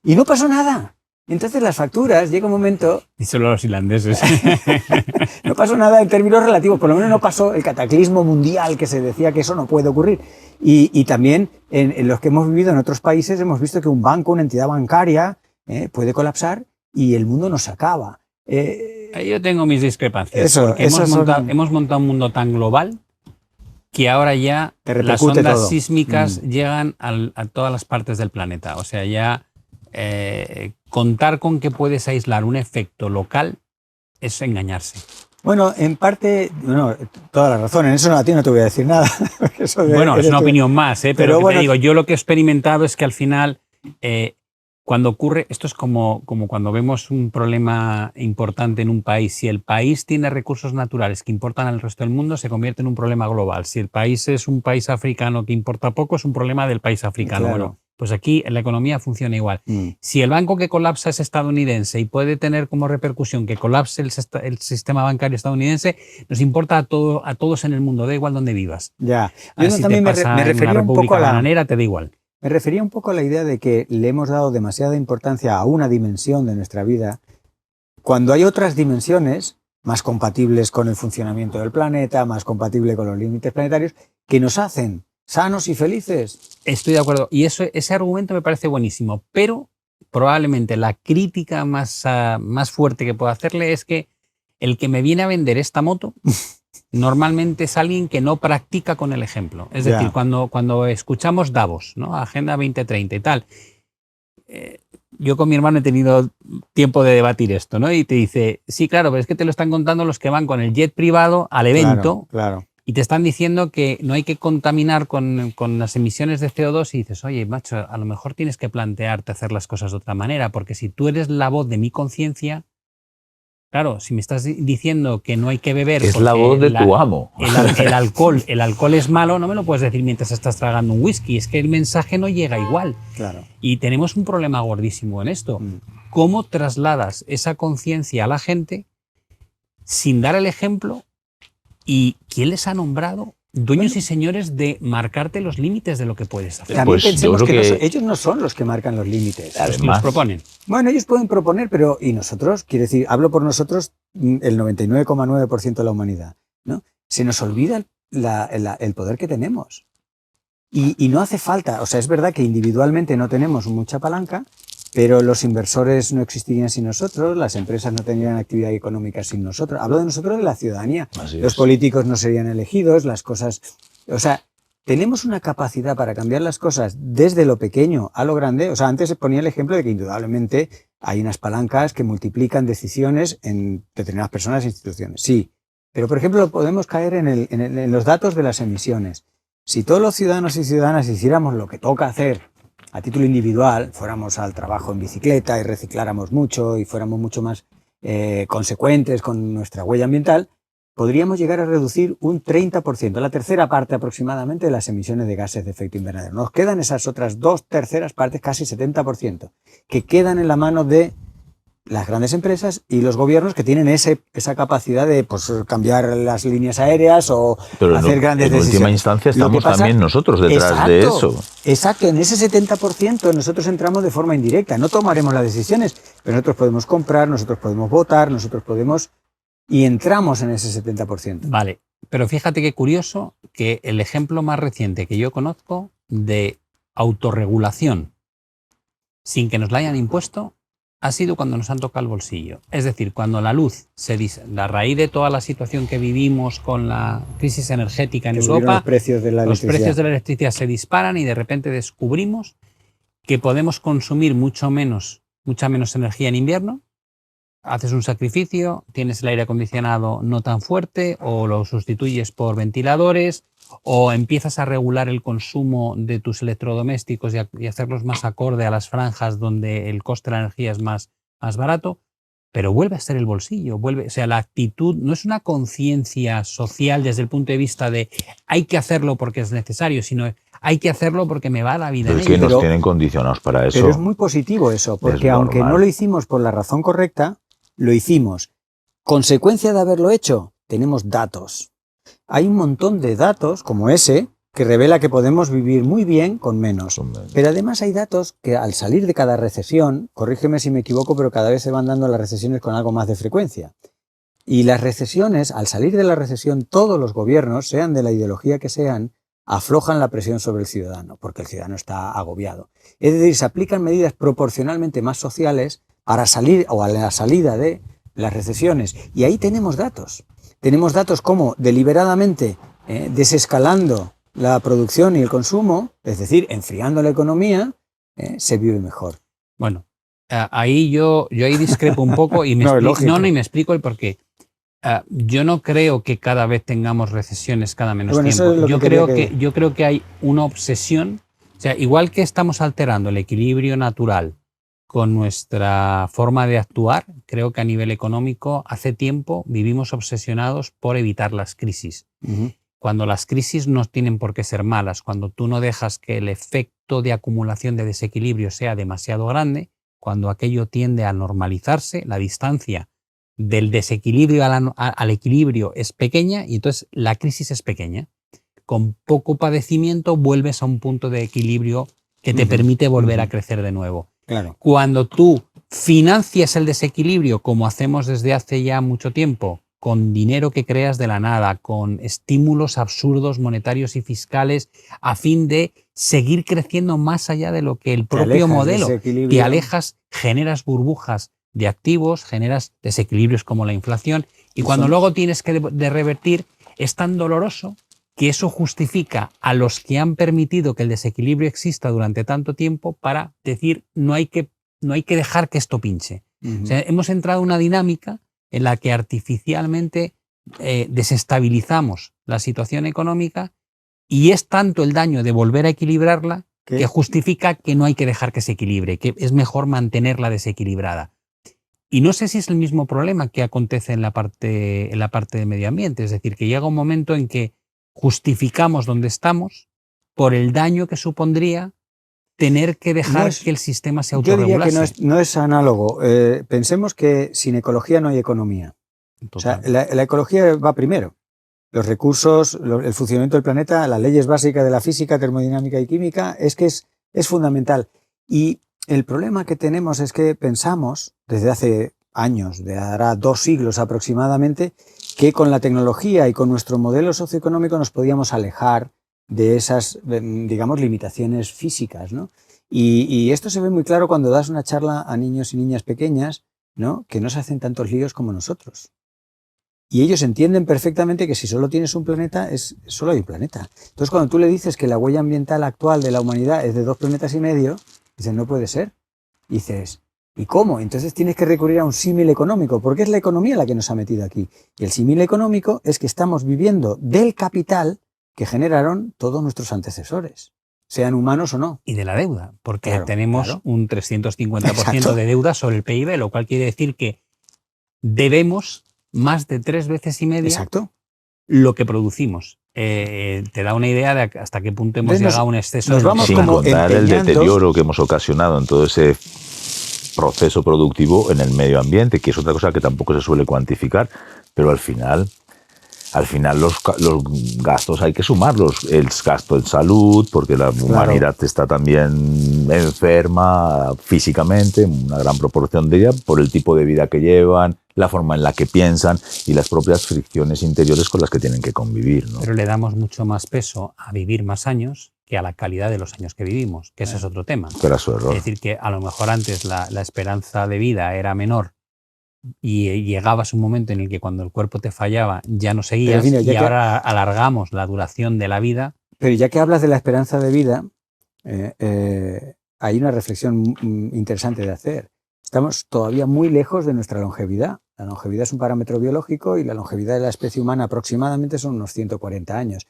Y no pasó nada. Entonces las facturas, llega un momento... Y solo los islandeses. No pasó nada en términos relativos, por lo menos no pasó el cataclismo mundial que se decía que eso no puede ocurrir. Y también en los que hemos vivido en otros países hemos visto que un banco, una entidad bancaria puede colapsar y el mundo no se acaba. Yo tengo mis discrepancias. Porque hemos montado un mundo tan global que ahora ya las ondas todo. sísmicas llegan a todas las partes del planeta. O sea, ya contar con que puedes aislar un efecto local es engañarse. Bueno, en parte, toda la razón, en eso a ti no te voy a decir nada. Es una opinión más, pero bueno, te digo, yo lo que he experimentado es que al final, cuando ocurre, esto es como cuando vemos un problema importante en un país. Si el país tiene recursos naturales que importan al resto del mundo, se convierte en un problema global. Si el país es un país africano que importa poco, es un problema del país africano. Claro. Bueno, pues aquí la economía funciona igual. Si el banco que colapsa es estadounidense y puede tener como repercusión que colapse el sistema bancario estadounidense, nos importa a todos en el mundo, da igual donde vivas. Ya. Yo si también te pasa me en refería una un república poco a la... bananera, te da igual. Me refería un poco a la idea de que le hemos dado demasiada importancia a una dimensión de nuestra vida, cuando hay otras dimensiones más compatibles con el funcionamiento del planeta, más compatibles con los límites planetarios, que nos hacen sanos y felices. Estoy de acuerdo. Y ese argumento me parece buenísimo, pero probablemente la crítica más fuerte que puedo hacerle es que el que me viene a vender esta moto normalmente es alguien que no practica con el ejemplo. Es decir, cuando escuchamos Davos, ¿no?, Agenda 2030 y tal, yo con mi hermano he tenido tiempo de debatir esto, ¿no? Y te dice, sí, claro, pero es que te lo están contando los que van con el jet privado al evento. Claro. Y te están diciendo que no hay que contaminar con las emisiones de CO2 y dices, oye, macho, a lo mejor tienes que plantearte hacer las cosas de otra manera, porque si tú eres la voz de mi conciencia, claro, si me estás diciendo que no hay que beber... Es la voz de tu amo. El alcohol es malo, no me lo puedes decir mientras estás tragando un whisky, es que el mensaje no llega igual. Claro. Y tenemos un problema gordísimo en esto. ¿Cómo trasladas esa conciencia a la gente sin dar el ejemplo? ¿Y quién les ha nombrado dueños y señores de marcarte los límites de lo que puedes hacer? También pensemos que ellos no son los que marcan los límites. Los proponen. Bueno, ellos pueden proponer, pero ¿y nosotros? Quiero decir, hablo por nosotros, el 99,9% de la humanidad, ¿no? Se nos olvida el poder que tenemos. Y no hace falta, o sea, es verdad que individualmente no tenemos mucha palanca, pero los inversores no existirían sin nosotros, las empresas no tendrían actividad económica sin nosotros. Hablo de nosotros, de la ciudadanía. Los políticos no serían elegidos, las cosas... O sea, tenemos una capacidad para cambiar las cosas desde lo pequeño a lo grande. O sea, antes se ponía el ejemplo de que indudablemente hay unas palancas que multiplican decisiones en determinadas personas e instituciones. Sí, pero por ejemplo podemos caer en los datos de las emisiones. Si todos los ciudadanos y ciudadanas hiciéramos lo que toca hacer a título individual, fuéramos al trabajo en bicicleta y recicláramos mucho y fuéramos mucho más consecuentes con nuestra huella ambiental, podríamos llegar a reducir un 30%, la tercera parte aproximadamente de las emisiones de gases de efecto invernadero. Nos quedan esas otras 2/3 partes, casi 70%, que quedan en la mano de las grandes empresas y los gobiernos que tienen esa capacidad de pues, cambiar las líneas aéreas o Pero hacer grandes decisiones. En última instancia estamos también nosotros detrás de eso. Exacto, en ese 70% nosotros entramos de forma indirecta, no tomaremos las decisiones, pero nosotros podemos comprar, nosotros podemos votar, nosotros podemos... Y entramos en ese 70%. Vale, pero fíjate qué curioso que el ejemplo más reciente que yo conozco de autorregulación sin que nos la hayan impuesto ha sido cuando nos han tocado el bolsillo. Es decir, cuando la luz se dice, a raíz de toda la situación que vivimos con la crisis energética en Europa, los precios de la electricidad se disparan y de repente descubrimos que podemos consumir mucha menos energía en invierno. Haces un sacrificio, tienes el aire acondicionado no tan fuerte o lo sustituyes por ventiladores o empiezas a regular el consumo de tus electrodomésticos y hacerlos más acorde a las franjas donde el coste de la energía es más barato, pero vuelve a ser el bolsillo. O sea, la actitud no es una conciencia social desde el punto de vista de hay que hacerlo porque es necesario, sino hay que hacerlo porque me va la vida en ello. Es que nos tienen condicionados para eso. Pero es muy positivo eso, porque aunque no lo hicimos por la razón correcta, lo hicimos. Consecuencia de haberlo hecho, tenemos datos. Hay un montón de datos, como ese, que revela que podemos vivir muy bien con menos. Pero además hay datos que al salir de cada recesión, corrígeme si me equivoco, pero cada vez se van dando las recesiones con algo más de frecuencia. Y las recesiones, al salir de la recesión, todos los gobiernos, sean de la ideología que sean, aflojan la presión sobre el ciudadano, porque el ciudadano está agobiado. Es decir, se aplican medidas proporcionalmente más sociales para salir o a la salida de las recesiones. Y ahí tenemos datos. Tenemos datos como deliberadamente desescalando la producción y el consumo, es decir, enfriando la economía, se vive mejor. Bueno, ahí yo ahí discrepo un poco y me explico el porqué. Yo no creo que cada vez tengamos recesiones cada menos tiempo. Yo creo que hay una obsesión, o sea, igual que estamos alterando el equilibrio natural con nuestra forma de actuar, creo que a nivel económico hace tiempo vivimos obsesionados por evitar las crisis. Cuando las crisis no tienen por qué ser malas, cuando tú no dejas que el efecto de acumulación de desequilibrio sea demasiado grande, cuando aquello tiende a normalizarse, la distancia del desequilibrio al equilibrio es pequeña y entonces la crisis es pequeña. Con poco padecimiento vuelves a un punto de equilibrio que te permite volver a crecer de nuevo. Claro. Cuando tú financias el desequilibrio, como hacemos desde hace ya mucho tiempo, con dinero que creas de la nada, con estímulos absurdos monetarios y fiscales, a fin de seguir creciendo más allá de lo que el propio modelo, te alejas, generas burbujas de activos, generas desequilibrios como la inflación, y cuando luego tienes que de revertir, es tan doloroso que eso justifica a los que han permitido que el desequilibrio exista durante tanto tiempo para decir no hay que dejar que esto pinche. O sea, hemos entrado en una dinámica en la que artificialmente desestabilizamos la situación económica y es tanto el daño de volver a equilibrarla que justifica que no hay que dejar que se equilibre, que es mejor mantenerla desequilibrada. Y no sé si es el mismo problema que acontece en la parte de medio ambiente, es decir, que llega un momento en que justificamos donde estamos por el daño que supondría tener que dejar que el sistema se autorregulase. Yo diría que no es análogo. Pensemos que sin ecología no hay economía. Total. O sea, la ecología va primero. Los recursos, el funcionamiento del planeta, las leyes básicas de la física, termodinámica y química, es fundamental. Y el problema que tenemos es que pensamos, desde hace años, de hará 2 siglos aproximadamente, que con la tecnología y con nuestro modelo socioeconómico nos podíamos alejar de esas, digamos, limitaciones físicas, ¿no? Y esto se ve muy claro cuando das una charla a niños y niñas pequeñas, ¿no? Que no se hacen tantos líos como nosotros. Y ellos entienden perfectamente que si solo tienes un planeta, solo hay un planeta. Entonces, cuando tú le dices que la huella ambiental actual de la humanidad es de 2,5 planetas, dicen, no puede ser. Y dices, ¿y cómo? Entonces tienes que recurrir a un símil económico, porque es la economía la que nos ha metido aquí. Y el símil económico es que estamos viviendo del capital que generaron todos nuestros antecesores, sean humanos o no. Y de la deuda, porque tenemos un 350% de deuda sobre el PIB, lo cual quiere decir que debemos más de 3 veces y media Exacto. lo que producimos. Te da una idea de hasta qué punto hemos Entonces llegado a un exceso. nos de vamos Sin como contar el empeñando. deterioro que hemos ocasionado en todo ese proceso productivo en el medio ambiente, que es otra cosa que tampoco se suele cuantificar, pero al final los gastos hay que sumarlos. El gasto en salud, porque la humanidad está también enferma físicamente, una gran proporción de ella, por el tipo de vida que llevan, la forma en la que piensan y las propias fricciones interiores con las que tienen que convivir, ¿no? Pero le damos mucho más peso a vivir más años que a la calidad de los años que vivimos, que ese es otro tema. Que era su error. Es decir, que a lo mejor antes la esperanza de vida era menor y llegabas un momento en el que cuando el cuerpo te fallaba ya no seguías, Pero, mira, y ahora alargamos la duración de la vida. Pero ya que hablas de la esperanza de vida, hay una reflexión interesante de hacer. Estamos todavía muy lejos de nuestra longevidad. La longevidad es un parámetro biológico y la longevidad de la especie humana aproximadamente son unos 140 años.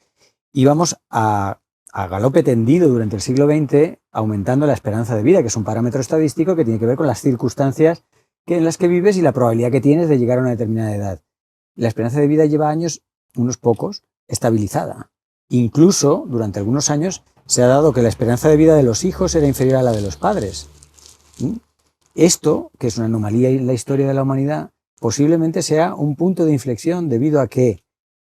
Y vamos a galope tendido durante el siglo XX aumentando la esperanza de vida, que es un parámetro estadístico que tiene que ver con las circunstancias en las que vives y la probabilidad que tienes de llegar a una determinada edad. La esperanza de vida lleva años, unos pocos, estabilizada. Incluso, durante algunos años, se ha dado que la esperanza de vida de los hijos era inferior a la de los padres. Esto, que es una anomalía en la historia de la humanidad, posiblemente sea un punto de inflexión debido a que,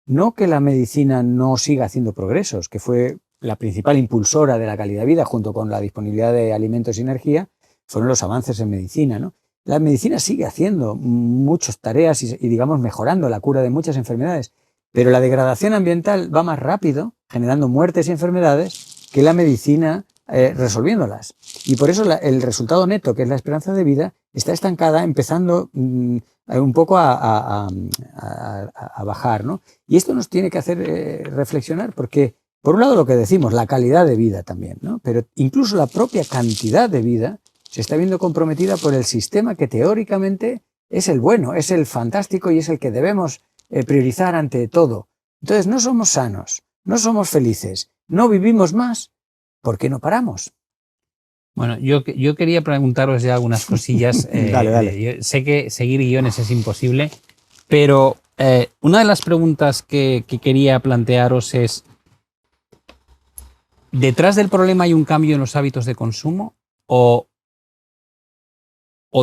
no que la medicina no siga haciendo progresos, que fue la principal impulsora de la calidad de vida junto con la disponibilidad de alimentos y energía, fueron los avances en medicina, ¿no? La medicina sigue haciendo muchas tareas y digamos, mejorando la cura de muchas enfermedades, pero la degradación ambiental va más rápido, generando muertes y enfermedades, que la medicina resolviéndolas. Y por eso el resultado neto, que es la esperanza de vida, está estancada, empezando un poco a bajar, ¿no? Y esto nos tiene que hacer reflexionar, porque, por un lado, lo que decimos, la calidad de vida también, ¿no? Pero incluso la propia cantidad de vida se está viendo comprometida por el sistema que teóricamente es el bueno, es el fantástico y es el que debemos priorizar ante todo. Entonces no somos sanos, no somos felices, no vivimos más. ¿Por qué no paramos? Bueno, yo quería preguntaros ya algunas cosillas. Dale. Yo sé que seguir guiones es imposible, pero una de las preguntas que quería plantearos es, ¿detrás del problema hay un cambio en los hábitos de consumo o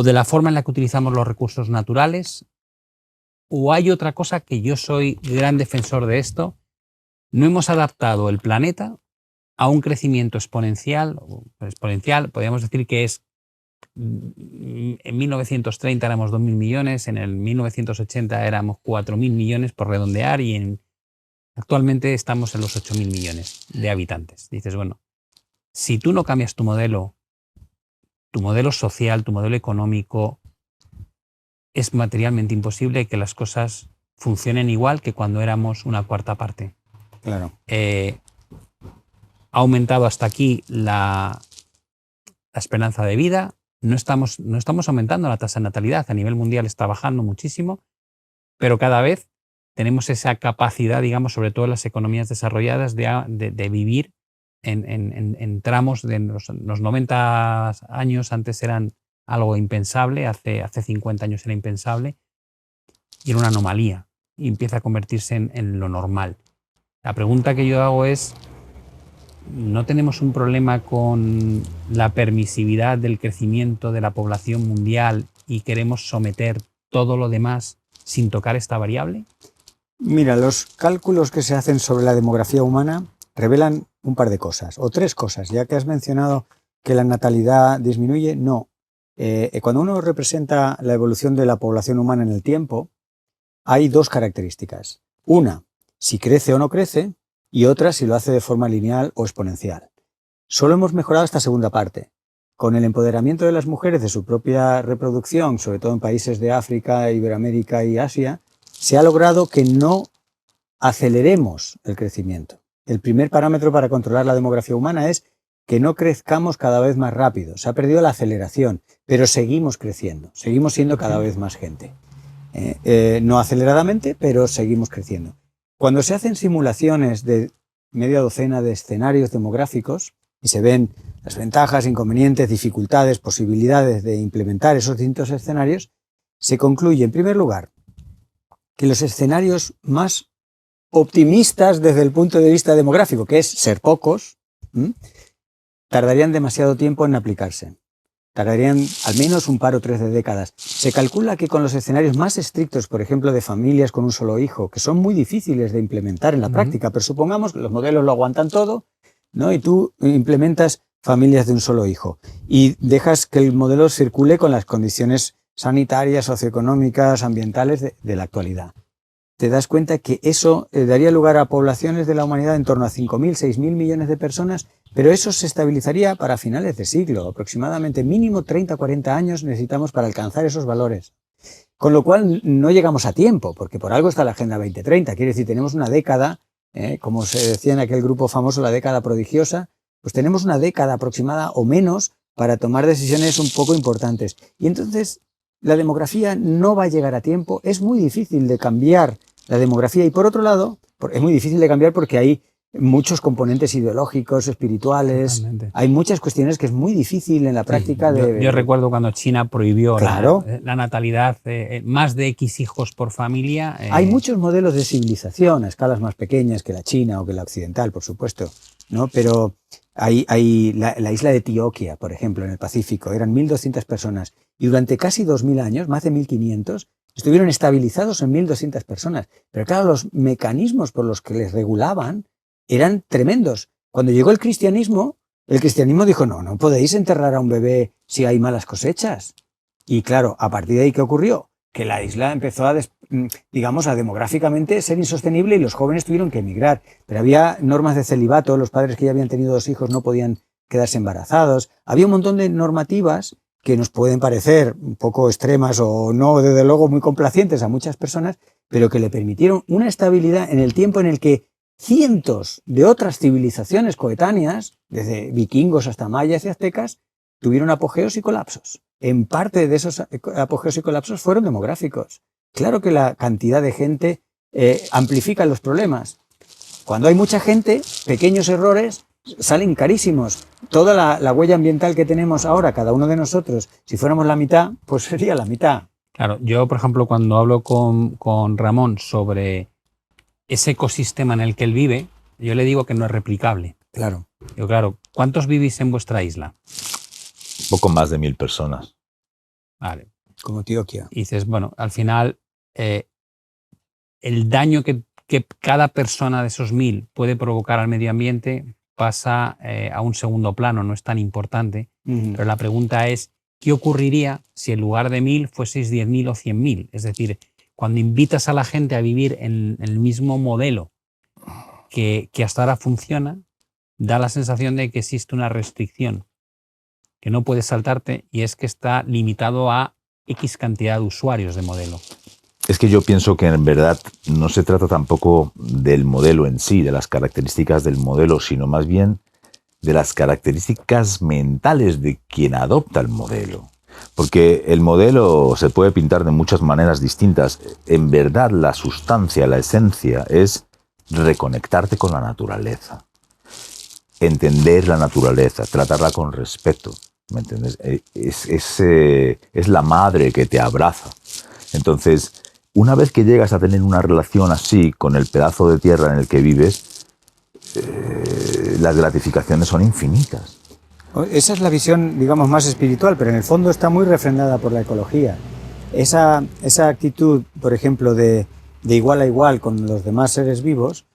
de la forma en la que utilizamos los recursos naturales? ¿O hay otra cosa? Que yo soy gran defensor de esto. No hemos adaptado el planeta a un crecimiento exponencial, podríamos decir que es, en 1930 éramos 2.000 millones, en el 1980 éramos 4.000 millones por redondear y actualmente estamos en los 8.000 millones de habitantes. Dices, bueno, si tú no cambias tu modelo social, tu modelo económico, es materialmente imposible que las cosas funcionen igual que cuando éramos una cuarta parte. Claro. Ha aumentado hasta aquí la esperanza de vida, no estamos aumentando la tasa de natalidad, a nivel mundial está bajando muchísimo, pero cada vez tenemos esa capacidad, digamos, sobre todo en las economías desarrolladas, de vivir en tramos de los 90 años, antes eran algo impensable, hace 50 años era impensable, y era una anomalía, y empieza a convertirse en lo normal. La pregunta que yo hago es, ¿no tenemos un problema con la permisividad del crecimiento de la población mundial y queremos someter todo lo demás sin tocar esta variable? Mira, los cálculos que se hacen sobre la demografía humana revelan un par de cosas, o tres cosas, ya que has mencionado que la natalidad disminuye. No. Cuando uno representa la evolución de la población humana en el tiempo, hay dos características. Una, si crece o no crece, y otra, si lo hace de forma lineal o exponencial. Solo hemos mejorado esta segunda parte. Con el empoderamiento de las mujeres de su propia reproducción, sobre todo en países de África, Iberoamérica y Asia, se ha logrado que no aceleremos el crecimiento. El primer parámetro para controlar la demografía humana es que no crezcamos cada vez más rápido. Se ha perdido la aceleración, pero seguimos creciendo, seguimos siendo cada vez más gente. No aceleradamente, pero seguimos creciendo. Cuando se hacen simulaciones de media docena de escenarios demográficos y se ven las ventajas, inconvenientes, dificultades, posibilidades de implementar esos distintos escenarios, se concluye, en primer lugar, que los escenarios más optimistas desde el punto de vista demográfico, que es ser pocos, tardarían demasiado tiempo en aplicarse. Tardarían al menos un par o tres de décadas. Se calcula que con los escenarios más estrictos, por ejemplo, de familias con un solo hijo, que son muy difíciles de implementar en la práctica, pero supongamos que los modelos lo aguantan todo, ¿no? Y tú implementas familias de un solo hijo y dejas que el modelo circule con las condiciones sanitarias, socioeconómicas, ambientales de la actualidad. Te das cuenta que eso daría lugar a poblaciones de la humanidad en torno a 5.000, 6.000 millones de personas, pero eso se estabilizaría para finales de siglo, aproximadamente mínimo 30 o 40 años necesitamos para alcanzar esos valores. Con lo cual no llegamos a tiempo, porque por algo está la Agenda 2030, quiere decir, tenemos una década, como se decía en aquel grupo famoso, la década prodigiosa, pues tenemos una década aproximada o menos para tomar decisiones un poco importantes. Y entonces la demografía no va a llegar a tiempo, es muy difícil de cambiar la demografía y por otro lado, es muy difícil de cambiar porque hay muchos componentes ideológicos, espirituales, totalmente. Hay muchas cuestiones que es muy difícil en la práctica yo recuerdo cuando China prohibió claro. la natalidad, más de X hijos por familia. Hay muchos modelos de civilización a escalas más pequeñas que la china o que la occidental, por supuesto, ¿no? Pero hay la isla de Etiopía, por ejemplo, en el Pacífico, eran 1.200 personas y durante casi 2.000 años, más de 1.500, estuvieron estabilizados en 1.200 personas. Pero claro, los mecanismos por los que les regulaban eran tremendos. Cuando llegó el cristianismo dijo, no podéis enterrar a un bebé si hay malas cosechas. Y claro, a partir de ahí, ¿qué ocurrió? Que la isla empezó a demográficamente ser insostenible y los jóvenes tuvieron que emigrar. Pero había normas de celibato, los padres que ya habían tenido 2 hijos no podían quedarse embarazados. Había un montón de normativas que nos pueden parecer un poco extremas o no, desde luego, muy complacientes a muchas personas, pero que le permitieron una estabilidad en el tiempo en el que cientos de otras civilizaciones coetáneas, desde vikingos hasta mayas y aztecas, tuvieron apogeos y colapsos. En parte de esos apogeos y colapsos fueron demográficos. Claro que la cantidad de gente amplifica los problemas. Cuando hay mucha gente, pequeños errores salen carísimos. Toda la huella ambiental que tenemos ahora, cada uno de nosotros, si fuéramos la mitad, pues sería la mitad. Claro, yo, por ejemplo, cuando hablo con Ramón sobre ese ecosistema en el que él vive, yo le digo que no es replicable. Claro. Yo, claro, ¿cuántos vivís en vuestra isla? Poco más de 1.000 personas. Vale. Como Etiopía. Y dices, bueno, al final, el daño que cada persona de esos 1.000 puede provocar al medio ambiente pasa a un segundo plano, no es tan importante. Pero la pregunta es, ¿qué ocurriría si en lugar de 1.000 fueseis 10.000 o 100.000? Es decir, cuando invitas a la gente a vivir en el mismo modelo que hasta ahora funciona, da la sensación de que existe una restricción que no puedes saltarte y es que está limitado a X cantidad de usuarios de modelo. Es que yo pienso que en verdad no se trata tampoco del modelo en sí, de las características del modelo, sino más bien de las características mentales de quien adopta el modelo. Porque el modelo se puede pintar de muchas maneras distintas. En verdad, la sustancia, la esencia, es reconectarte con la naturaleza. Entender la naturaleza, tratarla con respeto. ¿Me entiendes? Es la madre que te abraza. Entonces, una vez que llegas a tener una relación así con el pedazo de tierra en el que vives, las gratificaciones son infinitas. Esa es la visión, digamos, más espiritual, pero en el fondo está muy refrendada por la ecología. Esa actitud, por ejemplo, de igual a igual con los demás seres vivos,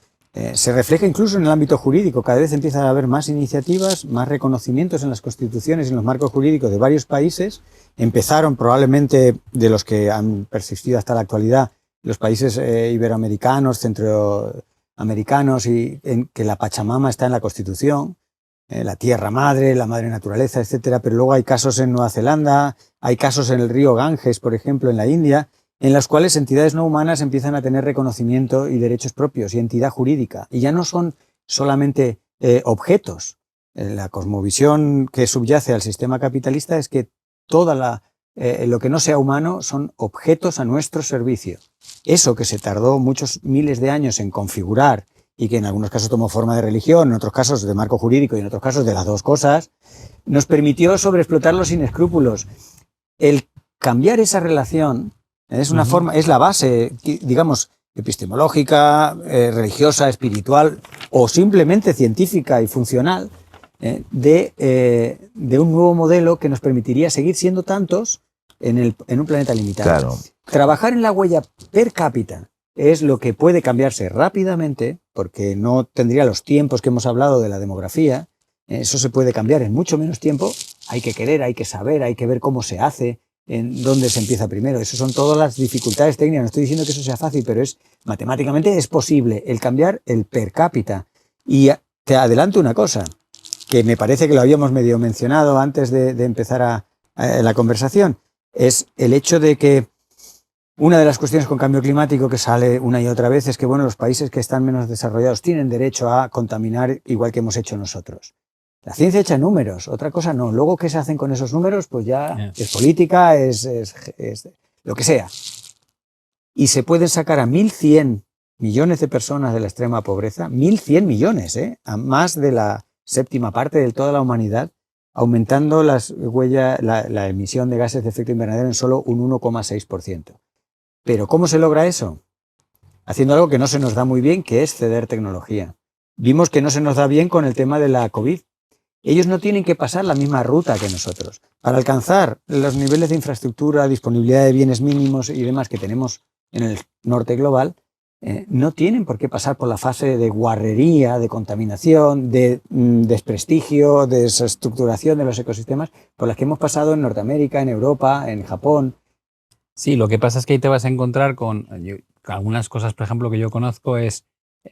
se refleja incluso en el ámbito jurídico. Cada vez empieza a haber más iniciativas, más reconocimientos en las constituciones y en los marcos jurídicos de varios países. Empezaron probablemente de los que han persistido hasta la actualidad, los países iberoamericanos, centroamericanos, y en que la Pachamama está en la Constitución. La tierra madre, la madre naturaleza, etcétera, pero luego hay casos en Nueva Zelanda, hay casos en el río Ganges, por ejemplo, en la India, en los cuales entidades no humanas empiezan a tener reconocimiento y derechos propios y entidad jurídica, y ya no son solamente objetos. La cosmovisión que subyace al sistema capitalista es que lo que no sea humano son objetos a nuestro servicio. Eso que se tardó muchos miles de años en configurar y que en algunos casos tomó forma de religión, en otros casos de marco jurídico y en otros casos de las dos cosas, nos permitió sobreexplotarlo sin escrúpulos. El cambiar esa relación Es una forma, es la base, digamos, epistemológica, religiosa, espiritual o simplemente científica y funcional de un nuevo modelo que nos permitiría seguir siendo tantos en un planeta limitado. Claro. Trabajar en la huella per cápita es lo que puede cambiarse rápidamente, porque no tendría los tiempos que hemos hablado de la demografía. Eso se puede cambiar en mucho menos tiempo. Hay que querer, hay que saber, hay que ver cómo se hace, en dónde se empieza primero. Eso son todas las dificultades técnicas. No estoy diciendo que eso sea fácil, pero matemáticamente es posible el cambiar el per cápita. Y te adelanto una cosa, que me parece que lo habíamos medio mencionado antes de empezar la conversación, es el hecho de que una de las cuestiones con cambio climático que sale una y otra vez es que bueno, los países que están menos desarrollados tienen derecho a contaminar igual que hemos hecho nosotros. La ciencia echa números, otra cosa no. Luego, ¿qué se hacen con esos números? Pues ya es política, es lo que sea. Y se pueden sacar a 1.100 millones de personas de la extrema pobreza, 1.100 millones, a más de la séptima parte de toda la humanidad, aumentando la emisión de gases de efecto invernadero en solo un 1,6%. Pero ¿cómo se logra eso? Haciendo algo que no se nos da muy bien, que es ceder tecnología. Vimos que no se nos da bien con el tema de la COVID. Ellos no tienen que pasar la misma ruta que nosotros. Para alcanzar los niveles de infraestructura, disponibilidad de bienes mínimos y demás que tenemos en el norte global, no tienen por qué pasar por la fase de guarrería, de contaminación, de desprestigio, de desestructuración de los ecosistemas por las que hemos pasado en Norteamérica, en Europa, en Japón. Sí, lo que pasa es que ahí te vas a encontrar con algunas cosas, por ejemplo, que yo conozco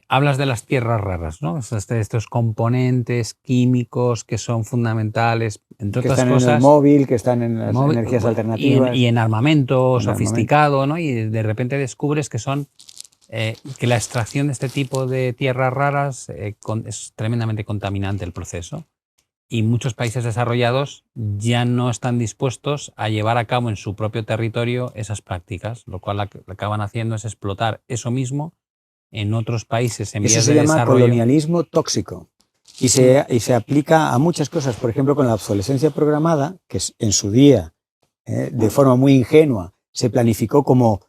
hablas de las tierras raras, ¿no? Estos componentes químicos que son fundamentales, entre otras cosas. Que están en el móvil, que están en las energías alternativas. Y en armamento sofisticado, ¿no? Y de repente descubres que son que la extracción de este tipo de tierras raras es tremendamente contaminante el proceso. Y muchos países desarrollados ya no están dispuestos a llevar a cabo en su propio territorio esas prácticas, lo cual lo que acaban haciendo es explotar eso mismo en otros países en vías de desarrollo. Eso se llama colonialismo tóxico y se aplica a muchas cosas, por ejemplo con la obsolescencia programada, que en su día, de forma muy ingenua, se planificó como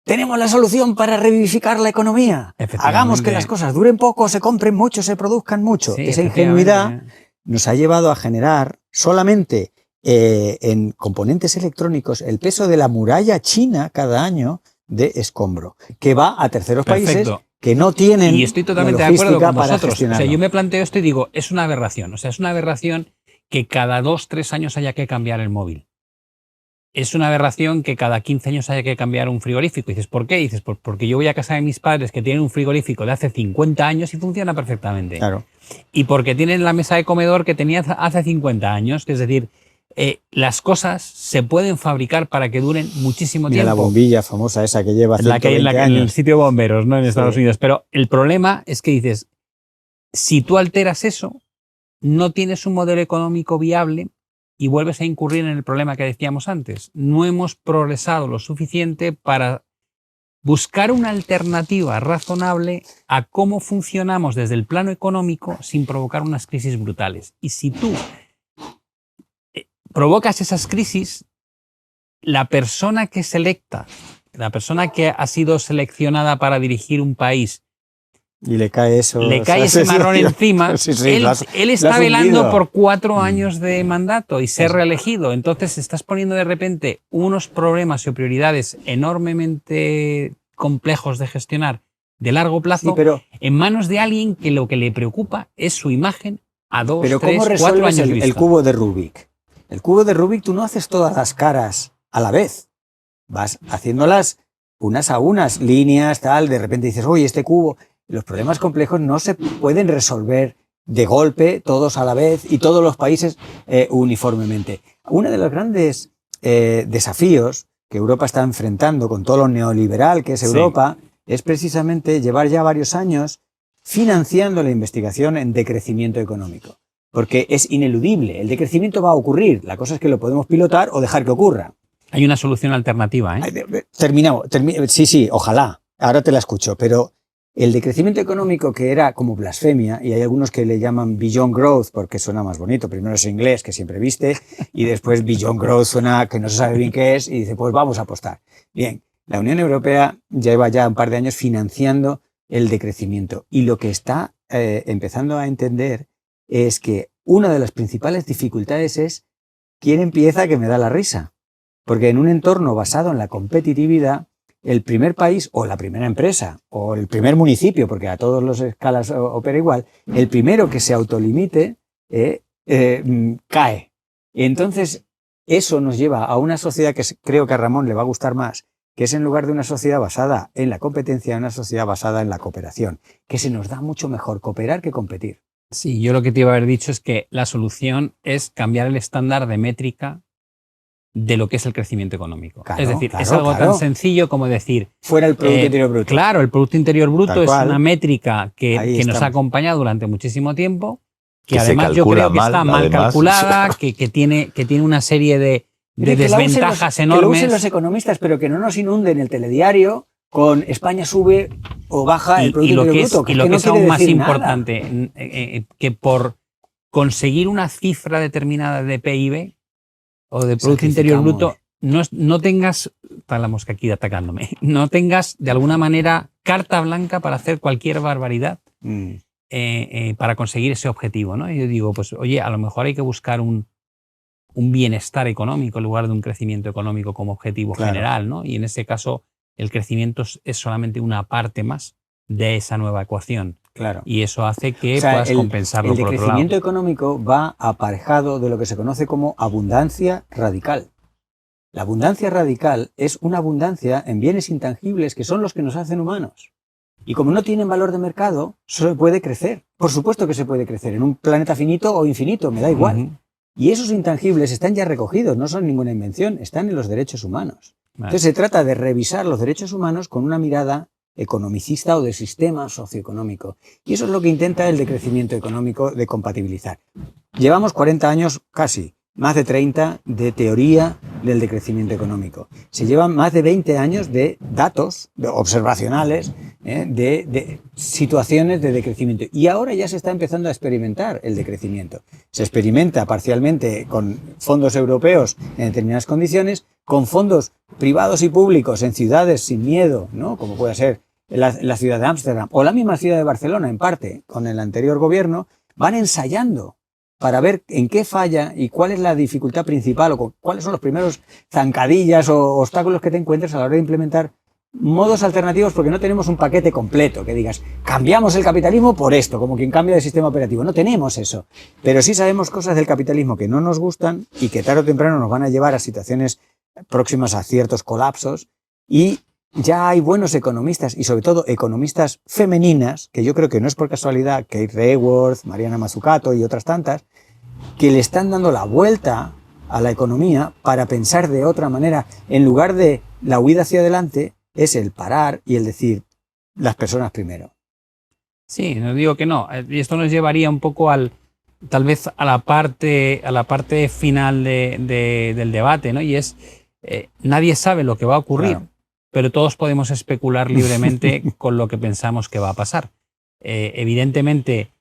tenemos la solución para revivificar la economía, hagamos que las cosas duren poco, se compren mucho, se produzcan mucho. Sí, esa ingenuidad nos ha llevado a generar solamente en componentes electrónicos el peso de la muralla china cada año de escombro, que va a terceros países que no tienen. Y estoy totalmente de acuerdo con vosotros. O sea, yo me planteo esto y digo, es una aberración. O sea, es una aberración que cada 2-3 años haya que cambiar el móvil. Es una aberración que cada 15 años haya que cambiar un frigorífico. Y dices, ¿por qué? Y dices, porque yo voy a casa de mis padres que tienen un frigorífico de hace 50 años y funciona perfectamente. Claro. Y porque tienen la mesa de comedor que tenía hace 50 años. Es decir, las cosas se pueden fabricar para que duren muchísimo tiempo. La bombilla famosa esa que lleva 120 la que hay en el sitio de bomberos, ¿no? En Estados Unidos. Pero el problema es que dices, si tú alteras eso, no tienes un modelo económico viable y vuelves a incurrir en el problema que decíamos antes. No hemos progresado lo suficiente para buscar una alternativa razonable a cómo funcionamos desde el plano económico sin provocar unas crisis brutales. Y si tú provocas esas crisis, la persona que selecta, la persona que ha sido seleccionada para dirigir un país, y le cae eso. Le cae ese marrón encima. Sí, él está velando por 4 años de mandato y ser reelegido. Entonces estás poniendo de repente unos problemas y prioridades enormemente complejos de gestionar de largo plazo en manos de alguien que lo que le preocupa es su imagen a 2, 3, 4 años vista. El cubo de Rubik. El cubo de Rubik tú no haces todas las caras a la vez. Vas haciéndolas unas a unas, líneas, tal. De repente dices, oye, este cubo... Los problemas complejos no se pueden resolver de golpe, todos a la vez y todos los países uniformemente. Uno de los grandes desafíos que Europa está enfrentando con todo lo neoliberal que es Europa es precisamente llevar ya varios años financiando la investigación en decrecimiento económico. Porque es ineludible, el decrecimiento va a ocurrir, la cosa es que lo podemos pilotar o dejar que ocurra. Hay una solución alternativa, ¿eh? Terminamos. Sí, ojalá, ahora te la escucho, pero... El decrecimiento económico, que era como blasfemia, y hay algunos que le llaman Beyond Growth porque suena más bonito, primero es inglés, que siempre viste, y después Beyond Growth suena que no se sabe bien qué es, y dice, pues vamos a apostar. Bien, La Unión Europea lleva ya un par de años financiando el decrecimiento y lo que está empezando a entender es que una de las principales dificultades es quién empieza que me da la risa. Porque en un entorno basado en la competitividad, el primer país o la primera empresa o el primer municipio, porque a todas las escalas opera igual, el primero que se autolimite cae. Y entonces eso nos lleva a una sociedad que creo que a Ramón le va a gustar más, que es en lugar de una sociedad basada en la competencia, una sociedad basada en la cooperación, que se nos da mucho mejor cooperar que competir. Sí, yo lo que te iba a haber dicho es que la solución es cambiar el estándar de métrica de lo que es el crecimiento económico. Claro, es decir, claro, es algo claro. tan sencillo como decir... Fuera el Producto Interior Bruto. Claro, el Producto Interior Bruto Tal es cual. una métrica que nos estamos. ha acompañado durante muchísimo tiempo, que Que se además yo calcula creo que mal, está mal además. calculada, que tiene una serie de Que la usen desventajas Que lo usen enormes. los economistas, pero que no nos inunden el telediario con España sube o baja el Producto lo Interior que es, Bruto. y lo que no es aún quiere más decir nada. importante, que por conseguir una cifra determinada de PIB o de Producto Interior Bruto, no tengas, está la mosca aquí atacándome, no tengas de alguna manera carta blanca para hacer cualquier barbaridad para conseguir ese objetivo, ¿no? Y yo digo, pues oye, a lo mejor hay que buscar un bienestar económico en lugar de un crecimiento económico como objetivo general, ¿no? Y en ese caso el crecimiento es solamente una parte más de esa nueva ecuación. Claro. Y eso hace que puedas compensarlo por otro lado. El decrecimiento económico va aparejado de lo que se conoce como abundancia radical. La abundancia radical es una abundancia en bienes intangibles que son los que nos hacen humanos. Y como no tienen valor de mercado, solo puede crecer. Por supuesto que se puede crecer en un planeta finito o infinito, me da igual. Y esos intangibles están ya recogidos, no son ninguna invención, están en los derechos humanos. Entonces se trata de revisar los derechos humanos con una mirada economicista o de sistema socioeconómico. Y eso es lo que intenta el decrecimiento económico de compatibilizar. Llevamos 40 años casi, más de 30 de teoría del decrecimiento económico. Se llevan más de 20 años de datos observacionales de situaciones de decrecimiento. Y ahora ya se está empezando a experimentar el decrecimiento. Se experimenta parcialmente con fondos europeos en determinadas condiciones, con fondos privados y públicos en ciudades sin miedo, ¿no? Como puede ser la ciudad de Ámsterdam o la misma ciudad de Barcelona, en parte, con el anterior gobierno, van ensayando para ver en qué falla y cuál es la dificultad principal o cuáles son los primeros zancadillas o obstáculos que te encuentres a la hora de implementar modos alternativos, porque no tenemos un paquete completo que digas, cambiamos el capitalismo por esto, como quien cambia de sistema operativo. No tenemos eso, pero sí sabemos cosas del capitalismo que no nos gustan y que tarde o temprano nos van a llevar a situaciones próximas a ciertos colapsos, y ya hay buenos economistas y sobre todo economistas femeninas, que yo creo que no es por casualidad, Kate Raworth, Mariana Mazzucato y otras tantas, que le están dando la vuelta a la economía para pensar de otra manera. En lugar de la huida hacia adelante, es el parar y el decir las personas primero. Sí, no digo que no. Y esto nos llevaría un poco tal vez a la parte final del debate, ¿no? Y es, nadie sabe lo que va a ocurrir, claro, pero todos podemos especular libremente con lo que pensamos que va a pasar. Evidentemente,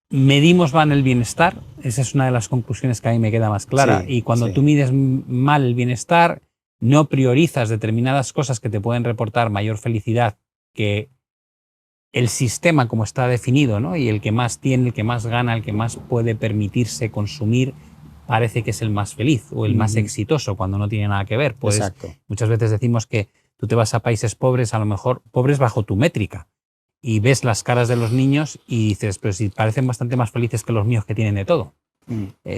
medimos mal el bienestar, esa es una de las conclusiones que a mí me queda más clara, sí, y cuando tú mides mal el bienestar, no priorizas determinadas cosas que te pueden reportar mayor felicidad que el sistema como está definido, ¿no? Y el que más tiene, el que más gana, el que más puede permitirse consumir, parece que es el más feliz o el más exitoso, cuando no tiene nada que ver. Pues muchas veces decimos que tú te vas a países pobres, a lo mejor pobres bajo tu métrica, y ves las caras de los niños y dices, pero si parecen bastante más felices que los míos que tienen de todo.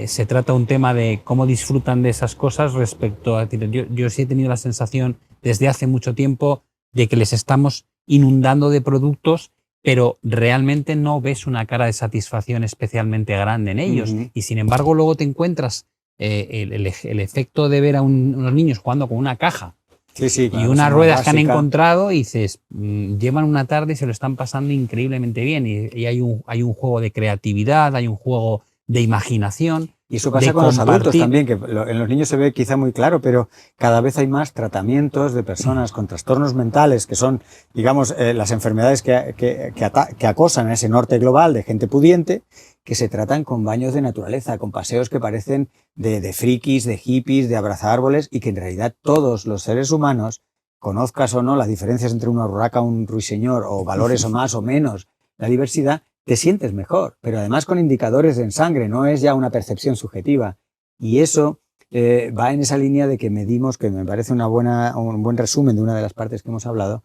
Se trata un tema de cómo disfrutan de esas cosas respecto a... Yo sí he tenido la sensación desde hace mucho tiempo de que les estamos inundando de productos, pero realmente no ves una cara de satisfacción especialmente grande en ellos. Y sin embargo luego te encuentras el efecto de ver a unos niños jugando con una caja claro, y unas ruedas que han encontrado, y dices, llevan una tarde y se lo están pasando increíblemente bien. Y hay un juego de creatividad, hay un juego de imaginación. Y eso pasa con los adultos también, que en los niños se ve quizá muy claro, pero cada vez hay más tratamientos de personas con trastornos mentales, que son, digamos, las enfermedades que acosan a ese norte global de gente pudiente, que se tratan con baños de naturaleza, con paseos que parecen de frikis, de hippies, de abrazar árboles, y que en realidad todos los seres humanos conozcas o no las diferencias entre una urraca, un ruiseñor, o valores o más o menos la diversidad, te sientes mejor, pero además con indicadores en sangre, no es ya una percepción subjetiva. Y eso va en esa línea de que medimos, que me parece un buen resumen de una de las partes que hemos hablado,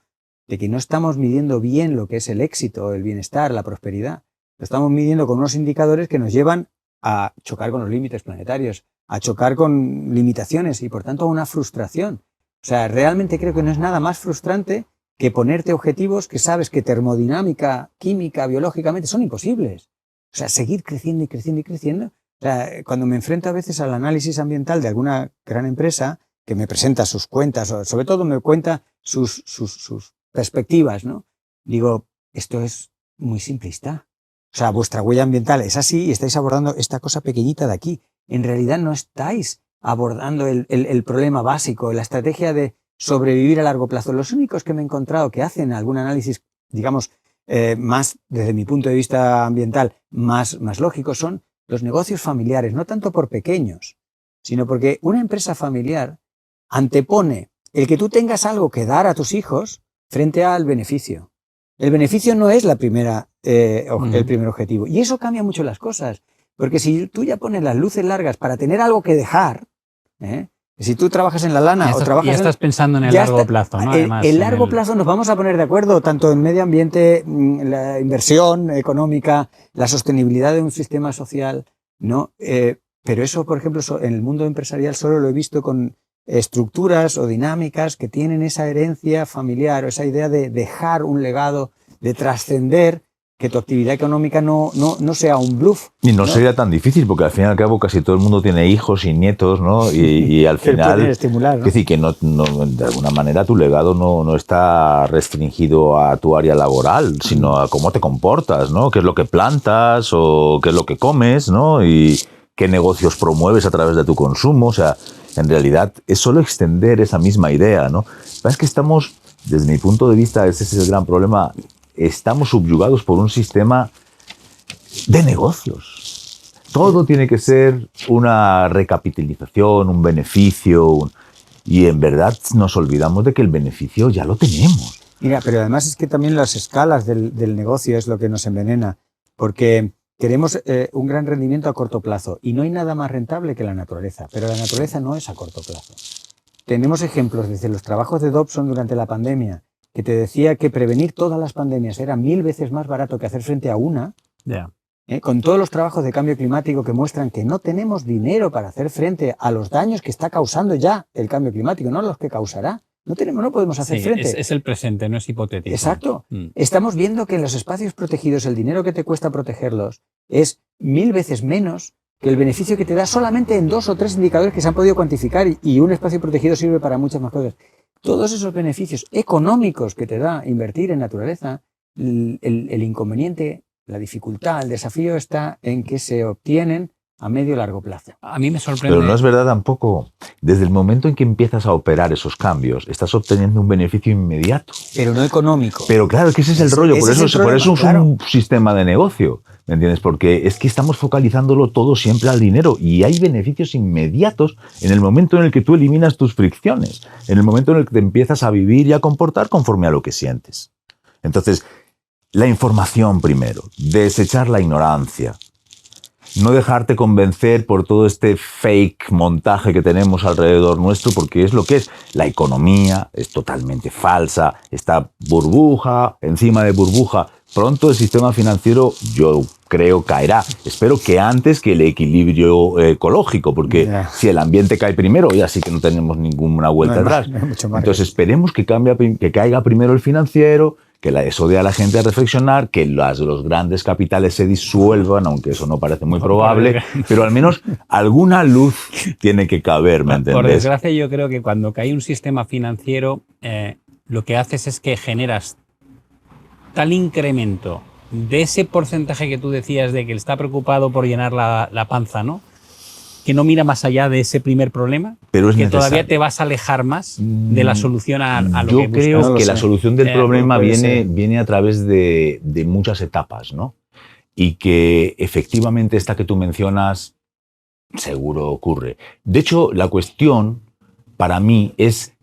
de que no estamos midiendo bien lo que es el éxito, el bienestar, la prosperidad. Lo estamos midiendo con unos indicadores que nos llevan a chocar con los límites planetarios, a chocar con limitaciones y por tanto a una frustración. O sea, realmente creo que no es nada más frustrante que ponerte objetivos que sabes que termodinámica, química, biológicamente son imposibles. O sea, seguir creciendo y creciendo y creciendo. O sea, cuando me enfrento a veces al análisis ambiental de alguna gran empresa que me presenta sus cuentas, o sobre todo me cuenta sus perspectivas, ¿no? Digo, esto es muy simplista. O sea, vuestra huella ambiental es así y estáis abordando esta cosa pequeñita de aquí. En realidad no estáis abordando el problema básico, la estrategia de sobrevivir a largo plazo. Los únicos que me he encontrado que hacen algún análisis, digamos, más, desde mi punto de vista ambiental, más lógico son los negocios familiares, no tanto por pequeños, sino porque una empresa familiar antepone el que tú tengas algo que dar a tus hijos frente al beneficio. El beneficio no es el primer objetivo. Y eso cambia mucho las cosas. Porque si tú ya pones las luces largas para tener algo que dejar, si tú trabajas en la lana o trabajas... Ya estás pensando en el largo plazo, ¿no? Además, en largo plazo nos vamos a poner de acuerdo tanto en medio ambiente, la inversión económica, la sostenibilidad de un sistema social, ¿no? Pero eso, por ejemplo, en el mundo empresarial solo lo he visto con estructuras o dinámicas que tienen esa herencia familiar o esa idea de dejar un legado, de trascender, que tu actividad económica no sea un bluff. Y no sería tan difícil, porque al fin y al cabo casi todo el mundo tiene hijos y nietos, ¿no? Y al final... estimular, ¿no? Es decir, que de alguna manera tu legado no está restringido a tu área laboral, sino a cómo te comportas, ¿no? Qué es lo que plantas o qué es lo que comes, ¿no? Y qué negocios promueves a través de tu consumo. O sea, en realidad es solo extender esa misma idea, ¿no? Es que estamos, desde mi punto de vista, ese es el gran problema, estamos subyugados por un sistema de negocios. Todo tiene que ser una recapitalización, un beneficio, y en verdad nos olvidamos de que el beneficio ya lo tenemos. Mira, pero además es que también las escalas del negocio es lo que nos envenena, porque queremos un gran rendimiento a corto plazo y no hay nada más rentable que la naturaleza, pero la naturaleza no es a corto plazo. Tenemos ejemplos desde los trabajos de Dobson durante la pandemia, que te decía que prevenir todas las pandemias era 1000 veces más barato que hacer frente a una, con todos los trabajos de cambio climático que muestran que no tenemos dinero para hacer frente a los daños que está causando ya el cambio climático, no los que causará. No podemos hacer frente. Es el presente, no es hipotético. Exacto. Estamos viendo que en los espacios protegidos el dinero que te cuesta protegerlos es 1000 veces menos que el beneficio que te da solamente en 2 o 3 indicadores que se han podido cuantificar y un espacio protegido sirve para muchas más cosas. Todos esos beneficios económicos que te da invertir en naturaleza, el inconveniente, la dificultad, el desafío está en que se obtienen a medio y largo plazo. A mí me sorprende. Pero no es verdad tampoco. Desde el momento en que empiezas a operar esos cambios, estás obteniendo un beneficio inmediato. Pero no económico. Pero claro, que ese es el rollo. Por eso es un sistema de negocio. ¿Me entiendes? Porque es que estamos focalizándolo todo siempre al dinero y hay beneficios inmediatos en el momento en el que tú eliminas tus fricciones, en el momento en el que te empiezas a vivir y a comportar conforme a lo que sientes. Entonces, la información primero, desechar la ignorancia, no dejarte convencer por todo este fake montaje que tenemos alrededor nuestro, porque es lo que es. La economía es totalmente falsa, está burbuja, encima de burbuja. Pronto el sistema financiero, yo creo, caerá. Espero que antes que el equilibrio ecológico, porque si el ambiente cae primero, ya sí que no tenemos ninguna vuelta atrás. Entonces esperemos que caiga primero el financiero, que eso dé a la gente a reflexionar, que los grandes capitales se disuelvan, aunque eso no parece muy probable, pero al menos alguna luz tiene que caber, ¿me entiendes? Por desgracia, yo creo que cuando cae un sistema financiero, lo que haces es que generas tal incremento de ese porcentaje que tú decías de que él está preocupado por llenar la panza, ¿no? Que no mira más allá de ese primer problema, pero es que necesario. Todavía te vas a alejar más de la solución a lo que buscas. Yo creo que la solución del problema viene a través de muchas etapas, ¿no? Y que efectivamente esta que tú mencionas seguro ocurre. De hecho, la cuestión para mí es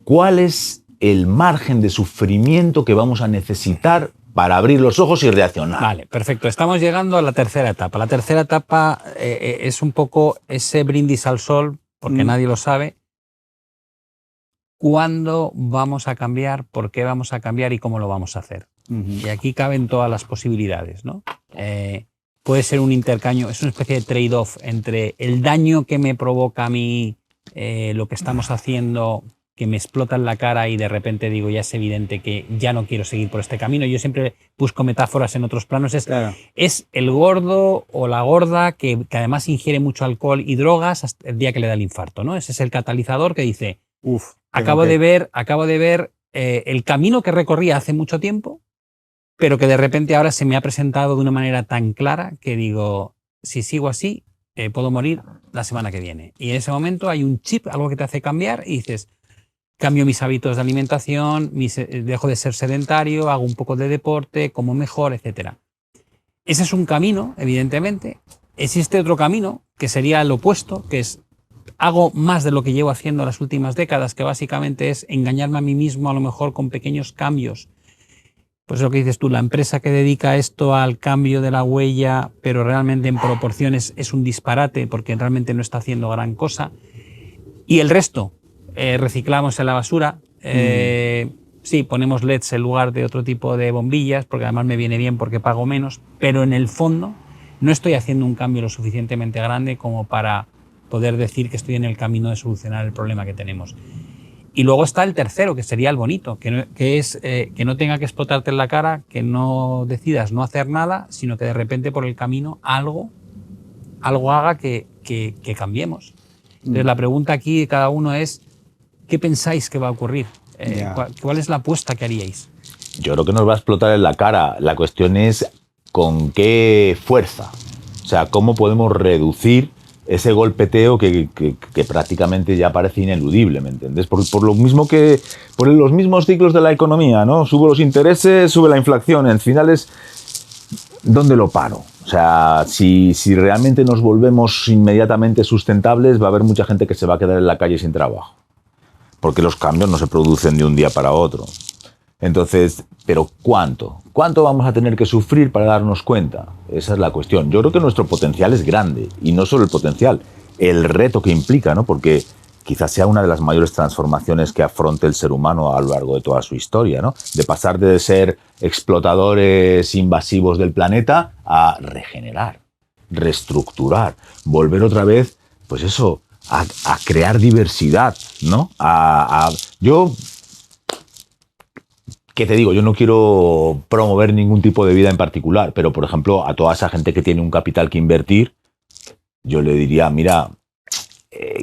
¿cuál es el margen de sufrimiento que vamos a necesitar para abrir los ojos y reaccionar. Vale, perfecto. Estamos llegando a la tercera etapa. La tercera etapa es un poco ese brindis al sol, porque nadie lo sabe. ¿Cuándo vamos a cambiar? ¿Por qué vamos a cambiar? ¿Y cómo lo vamos a hacer? Y aquí caben todas las posibilidades, ¿no? Puede ser un intercambio, es una especie de trade-off entre el daño que me provoca a mí lo que estamos haciendo, que me explota en la cara y de repente digo, ya es evidente que ya no quiero seguir por este camino. Yo siempre busco metáforas en otros planos. Es el gordo o la gorda que además ingiere mucho alcohol y drogas hasta el día que le da el infarto, ¿no? Ese es el catalizador que dice, acabo de ver el camino que recorría hace mucho tiempo, pero que de repente ahora se me ha presentado de una manera tan clara que digo, si sigo así, puedo morir la semana que viene. Y en ese momento hay un chip, algo que te hace cambiar y dices, cambio mis hábitos de alimentación, dejo de ser sedentario, hago un poco de deporte, como mejor, etc. Ese es un camino, evidentemente. Existe otro camino, que sería el opuesto, que es hago más de lo que llevo haciendo las últimas décadas, que básicamente es engañarme a mí mismo, a lo mejor con pequeños cambios. Pues lo que dices tú, la empresa que dedica esto al cambio de la huella, pero realmente en proporciones es un disparate, porque realmente no está haciendo gran cosa. Y el resto, reciclamos en la basura. Sí, ponemos LEDs en lugar de otro tipo de bombillas, porque además me viene bien porque pago menos, pero en el fondo no estoy haciendo un cambio lo suficientemente grande como para poder decir que estoy en el camino de solucionar el problema que tenemos. Y luego está el tercero, que sería el bonito, que es que no tenga que explotarte en la cara, que no decidas no hacer nada, sino que de repente por el camino algo haga que cambiemos. Entonces la pregunta aquí de cada uno es, ¿qué pensáis que va a ocurrir? ¿Cuál es la apuesta que haríais? Yo creo que nos va a explotar en la cara. La cuestión es con qué fuerza. O sea, cómo podemos reducir ese golpeteo que prácticamente ya parece ineludible, ¿me entiendes? Por lo mismo que por los mismos ciclos de la economía, ¿no? Sube los intereses, sube la inflación. Al final es ¿dónde lo paro? O sea, si realmente nos volvemos inmediatamente sustentables, va a haber mucha gente que se va a quedar en la calle sin trabajo. Porque los cambios no se producen de un día para otro. Entonces, ¿pero cuánto? ¿Cuánto vamos a tener que sufrir para darnos cuenta? Esa es la cuestión. Yo creo que nuestro potencial es grande. Y no solo el potencial, el reto que implica, ¿no? Porque quizás sea una de las mayores transformaciones que afronte el ser humano a lo largo de toda su historia, ¿no? De pasar de ser explotadores invasivos del planeta a regenerar, reestructurar, volver otra vez, pues eso, a crear diversidad, ¿no? Yo, ¿qué te digo? Yo no quiero promover ningún tipo de vida en particular, pero, por ejemplo, a toda esa gente que tiene un capital que invertir, yo le diría, mira,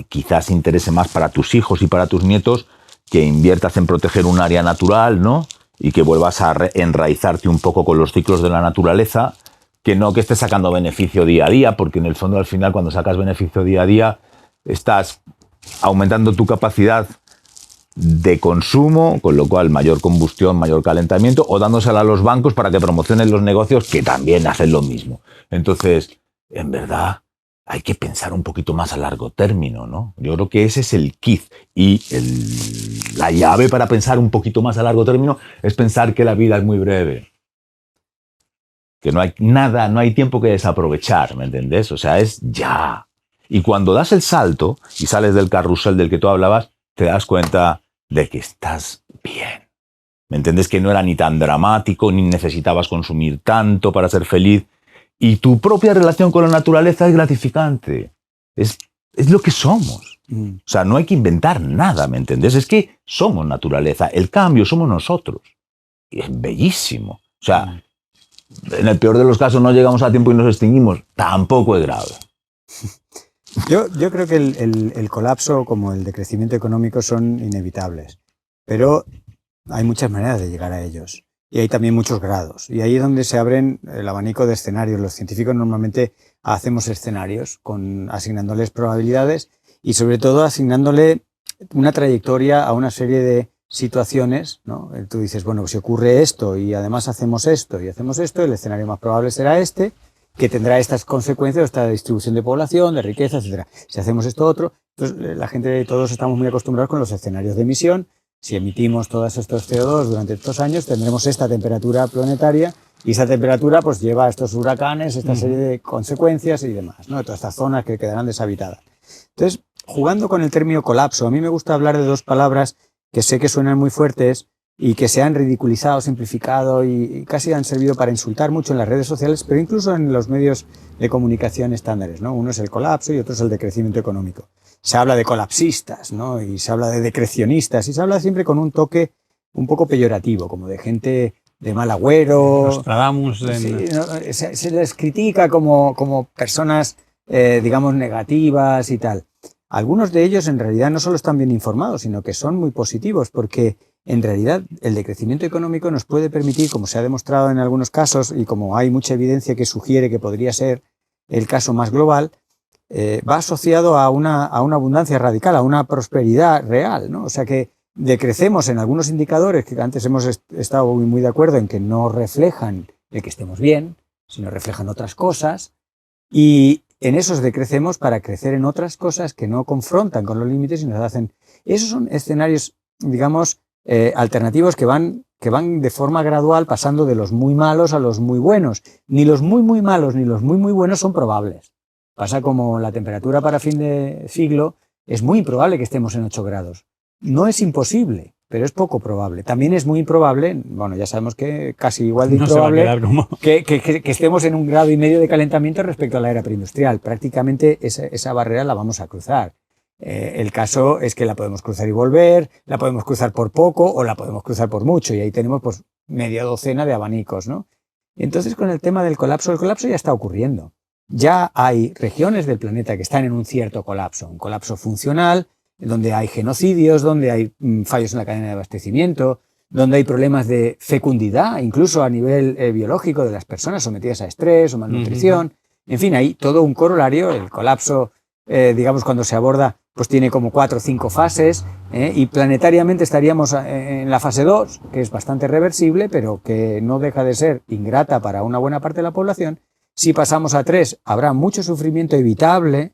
quizás interese más para tus hijos y para tus nietos que inviertas en proteger un área natural, ¿no? Y que vuelvas a enraizarte un poco con los ciclos de la naturaleza, que no que estés sacando beneficio día a día, porque en el fondo al final cuando sacas beneficio día a día estás aumentando tu capacidad de consumo, con lo cual mayor combustión, mayor calentamiento, o dándosela a los bancos para que promocionen los negocios que también hacen lo mismo. Entonces, en verdad, hay que pensar un poquito más a largo término, ¿no? Yo creo que ese es el kit. Y la llave para pensar un poquito más a largo término es pensar que la vida es muy breve. Que no hay nada, no hay tiempo que desaprovechar, ¿me entendés? O sea, es ya. Y cuando das el salto y sales del carrusel del que tú hablabas, te das cuenta de que estás bien. ¿Me entiendes? Que no era ni tan dramático, ni necesitabas consumir tanto para ser feliz. Y tu propia relación con la naturaleza es gratificante. Es lo que somos. O sea, no hay que inventar nada, ¿me entiendes? Es que somos naturaleza. El cambio somos nosotros. Y es bellísimo. O sea, en el peor de los casos no llegamos a tiempo y nos extinguimos. Tampoco es grave. Yo creo que el colapso como el decrecimiento económico son inevitables, pero hay muchas maneras de llegar a ellos y hay también muchos grados y ahí es donde se abren el abanico de escenarios. Los científicos normalmente hacemos escenarios asignándoles probabilidades y sobre todo asignándole una trayectoria a una serie de situaciones, ¿no? Tú dices, bueno, pues si ocurre esto y además hacemos esto y hacemos esto, el escenario más probable será este, que tendrá estas consecuencias, esta distribución de población, de riqueza, etcétera. Si hacemos esto otro, entonces la gente, todos estamos muy acostumbrados con los escenarios de emisión. si emitimos todos estos CO2 durante estos años, tendremos esta temperatura planetaria y esa temperatura pues lleva a estos huracanes, esta serie de consecuencias y demás, ¿no? De todas estas zonas que quedarán deshabitadas. Entonces, jugando con el término colapso, a mí me gusta hablar de dos palabras que sé que suenan muy fuertes y que se han ridiculizado, simplificado y casi han servido para insultar mucho en las redes sociales, pero incluso en los medios de comunicación estándares, ¿no? Uno es el colapso y otro es el decrecimiento económico. Se habla de colapsistas, ¿no? Y se habla de decrecionistas y se habla siempre con un toque un poco peyorativo, como de gente de mal agüero. Nostradamus. Sí, ¿no? Se les critica como personas, digamos, negativas y tal. Algunos de ellos en realidad no solo están bien informados, sino que son muy positivos, porque en realidad el decrecimiento económico nos puede permitir, como se ha demostrado en algunos casos y como hay mucha evidencia que sugiere que podría ser el caso más global, va asociado a una abundancia radical, a una prosperidad real, ¿no? O sea que decrecemos en algunos indicadores que antes hemos estado muy de acuerdo en que no reflejan el que estemos bien, sino reflejan otras cosas, y en esos decrecemos para crecer en otras cosas que no confrontan con los límites y nos hacen... Esos son escenarios, digamos, alternativos que van de forma gradual pasando de los muy malos a los muy buenos. Ni los muy muy malos ni los muy muy buenos son probables. Pasa como la temperatura para fin de siglo, es muy improbable que estemos en 8 grados. No es imposible, pero es poco probable. También es muy improbable, bueno, ya sabemos que casi igual de improbable, que estemos en 1,5 grados de calentamiento respecto a la era preindustrial. Prácticamente esa barrera la vamos a cruzar. El caso es que la podemos cruzar y volver, la podemos cruzar por poco o la podemos cruzar por mucho, y ahí tenemos pues media docena de abanicos, ¿no? Entonces, con el tema del colapso, el colapso ya está ocurriendo. Ya hay regiones del planeta que están en un cierto colapso, un colapso funcional, donde hay genocidios, donde hay fallos en la cadena de abastecimiento, donde hay problemas de fecundidad, incluso a nivel biológico de las personas sometidas a estrés o malnutrición. En fin, hay todo un corolario. El colapso, digamos, cuando se aborda, pues tiene como 4 o 5 fases, y planetariamente estaríamos en la fase 2, que es bastante reversible, pero que no deja de ser ingrata para una buena parte de la población. Si pasamos a 3, habrá mucho sufrimiento evitable,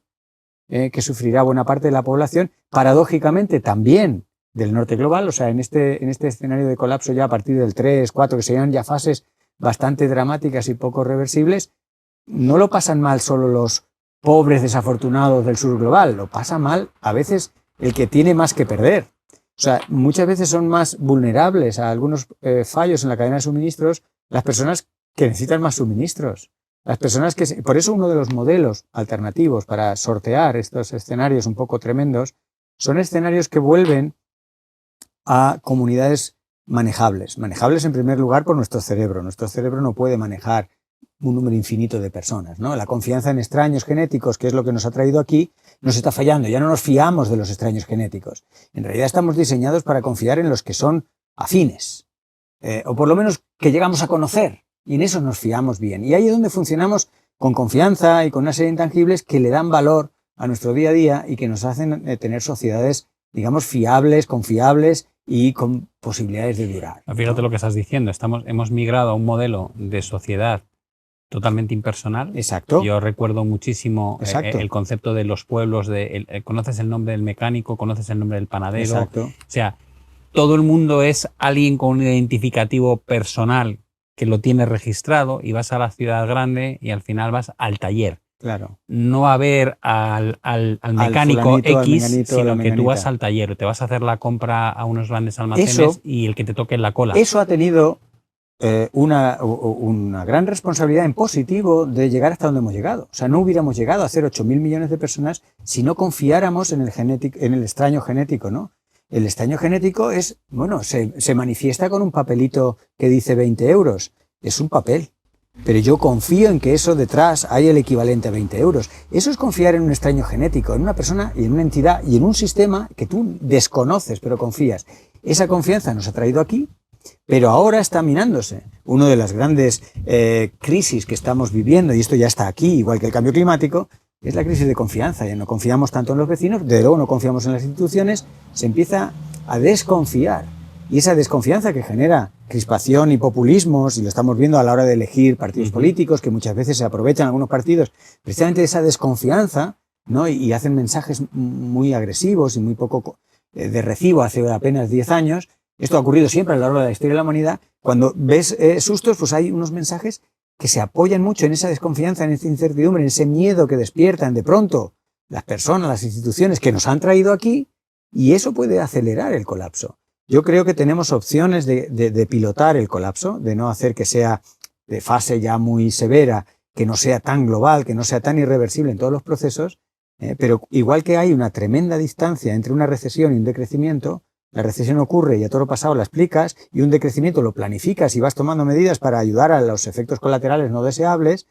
que sufrirá buena parte de la población, paradójicamente también del norte global. O sea, en este escenario de colapso ya a partir del 3, 4, que serían ya fases bastante dramáticas y poco reversibles, no lo pasan mal solo los pobres desafortunados del sur global, lo pasa mal a veces el que tiene más que perder. O sea, muchas veces son más vulnerables a algunos fallos en la cadena de suministros las personas que necesitan más suministros. Las personas que... Por eso uno de los modelos alternativos para sortear estos escenarios un poco tremendos son escenarios que vuelven a comunidades manejables. Manejables en primer lugar por nuestro cerebro. Nuestro cerebro no puede manejar un número infinito de personas, ¿no? La confianza en extraños genéticos, que es lo que nos ha traído aquí, nos está fallando. Ya no nos fiamos de los extraños genéticos. En realidad estamos diseñados para confiar en los que son afines, o por lo menos que llegamos a conocer. Y en eso nos fiamos bien. Y ahí es donde funcionamos con confianza y con una serie de intangibles que le dan valor a nuestro día a día y que nos hacen tener sociedades, digamos, fiables, confiables y con posibilidades de durar, ¿no? Fíjate lo que estás diciendo. Hemos migrado a un modelo de sociedad totalmente impersonal. Exacto. Yo recuerdo muchísimo el concepto de los pueblos, conoces el nombre del mecánico, conoces el nombre del panadero. Exacto. O sea, todo el mundo es alguien con un identificativo personal que lo tienes registrado, y vas a la ciudad grande y al final vas al taller. Claro. No a ver al mecánico X, sino que tú vas al taller, te vas a hacer la compra a unos grandes almacenes y el que te toque en la cola. Eso ha tenido una gran responsabilidad en positivo de llegar hasta donde hemos llegado. O sea, no hubiéramos llegado a ser 8.000 millones de personas si no confiáramos en el extraño genético, ¿no? El extraño genético es, bueno, se manifiesta con un papelito que dice 20 euros. Es un papel. Pero yo confío en que eso detrás hay el equivalente a 20 euros. Eso es confiar en un extraño genético, en una persona y en una entidad y en un sistema que tú desconoces, pero confías. Esa confianza nos ha traído aquí, pero ahora está minándose. Una de las grandes crisis que estamos viviendo, y esto ya está aquí, igual que el cambio climático, es la crisis de confianza. Ya no confiamos tanto en los vecinos, de luego no confiamos en las instituciones, se empieza a desconfiar. Y esa desconfianza que genera crispación y populismos, y lo estamos viendo a la hora de elegir partidos políticos, que muchas veces se aprovechan algunos partidos precisamente de esa desconfianza, ¿no? Y hacen mensajes muy agresivos y muy poco de recibo hace apenas 10 años. Esto ha ocurrido siempre a lo largo de la historia de la humanidad. Cuando ves sustos, pues hay unos mensajes que se apoyan mucho en esa desconfianza, en esa incertidumbre, en ese miedo que despiertan de pronto las personas, las instituciones que nos han traído aquí, y eso puede acelerar el colapso. Yo creo que tenemos opciones de pilotar el colapso, de no hacer que sea de fase ya muy severa, que no sea tan global, que no sea tan irreversible en todos los procesos, pero igual que hay una tremenda distancia entre una recesión y un decrecimiento, la recesión ocurre y a toro pasado la explicas, y un decrecimiento lo planificas y vas tomando medidas para ayudar a los efectos colaterales no deseables,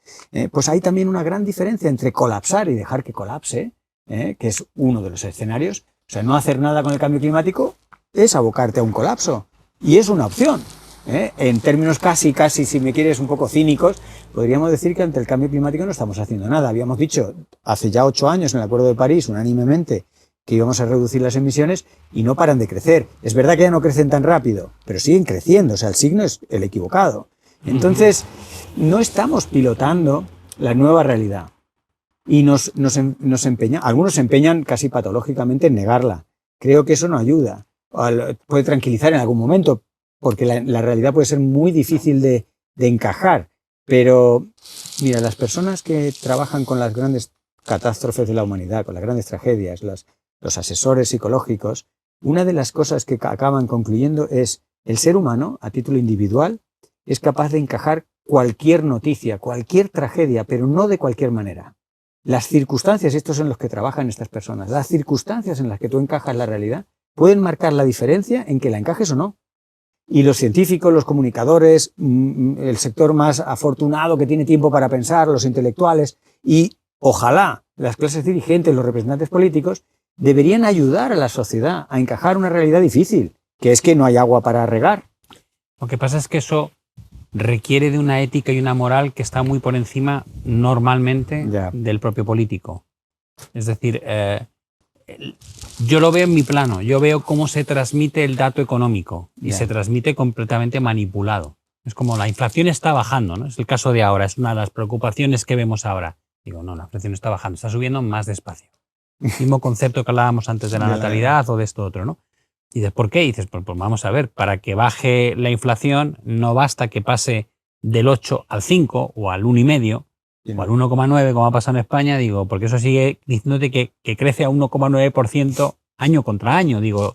pues hay también una gran diferencia entre colapsar y dejar que colapse, que es uno de los escenarios. O sea, no hacer nada con el cambio climático es abocarte a un colapso, y es una opción. En términos casi, si me quieres, un poco cínicos, podríamos decir que ante el cambio climático no estamos haciendo nada. Habíamos dicho hace ya 8 años en el Acuerdo de París, unánimemente, que íbamos a reducir las emisiones, y no paran de crecer. Es verdad que ya no crecen tan rápido, pero siguen creciendo, o sea, el signo es el equivocado. Entonces, no estamos pilotando la nueva realidad, y nos algunos se empeñan casi patológicamente en negarla. Creo que eso no ayuda. Puede tranquilizar en algún momento, porque la realidad puede ser muy difícil de encajar, pero mira, las personas que trabajan con las grandes catástrofes de la humanidad, con las grandes tragedias, los asesores psicológicos, una de las cosas que acaban concluyendo es: el ser humano, a título individual, es capaz de encajar cualquier noticia, cualquier tragedia, pero no de cualquier manera. Las circunstancias, estos en los que trabajan estas personas, las circunstancias en las que tú encajas la realidad, pueden marcar la diferencia en que la encajes o no. Y los científicos, los comunicadores, el sector más afortunado que tiene tiempo para pensar, los intelectuales y, ojalá, las clases dirigentes, los representantes políticos, deberían ayudar a la sociedad a encajar una realidad difícil, que es que no hay agua para regar. Lo que pasa es que eso requiere de una ética y una moral que está muy por encima normalmente del propio político. Es decir, yo lo veo en mi plano, yo veo cómo se transmite el dato económico y se transmite completamente manipulado. Es como la inflación está bajando, ¿no? Es el caso de ahora, es una de las preocupaciones que vemos ahora. Digo, no, la inflación está bajando, está subiendo más despacio. Mismo concepto que hablábamos antes de la natalidad o de esto otro, ¿no? Y dices, ¿por qué? Y dices, pues vamos a ver, para que baje la inflación no basta que pase del 8 al 5 o al 1,5 o al 1,9 como ha pasado en España, digo, porque eso sigue diciéndote que crece a 1,9% año contra año. Digo,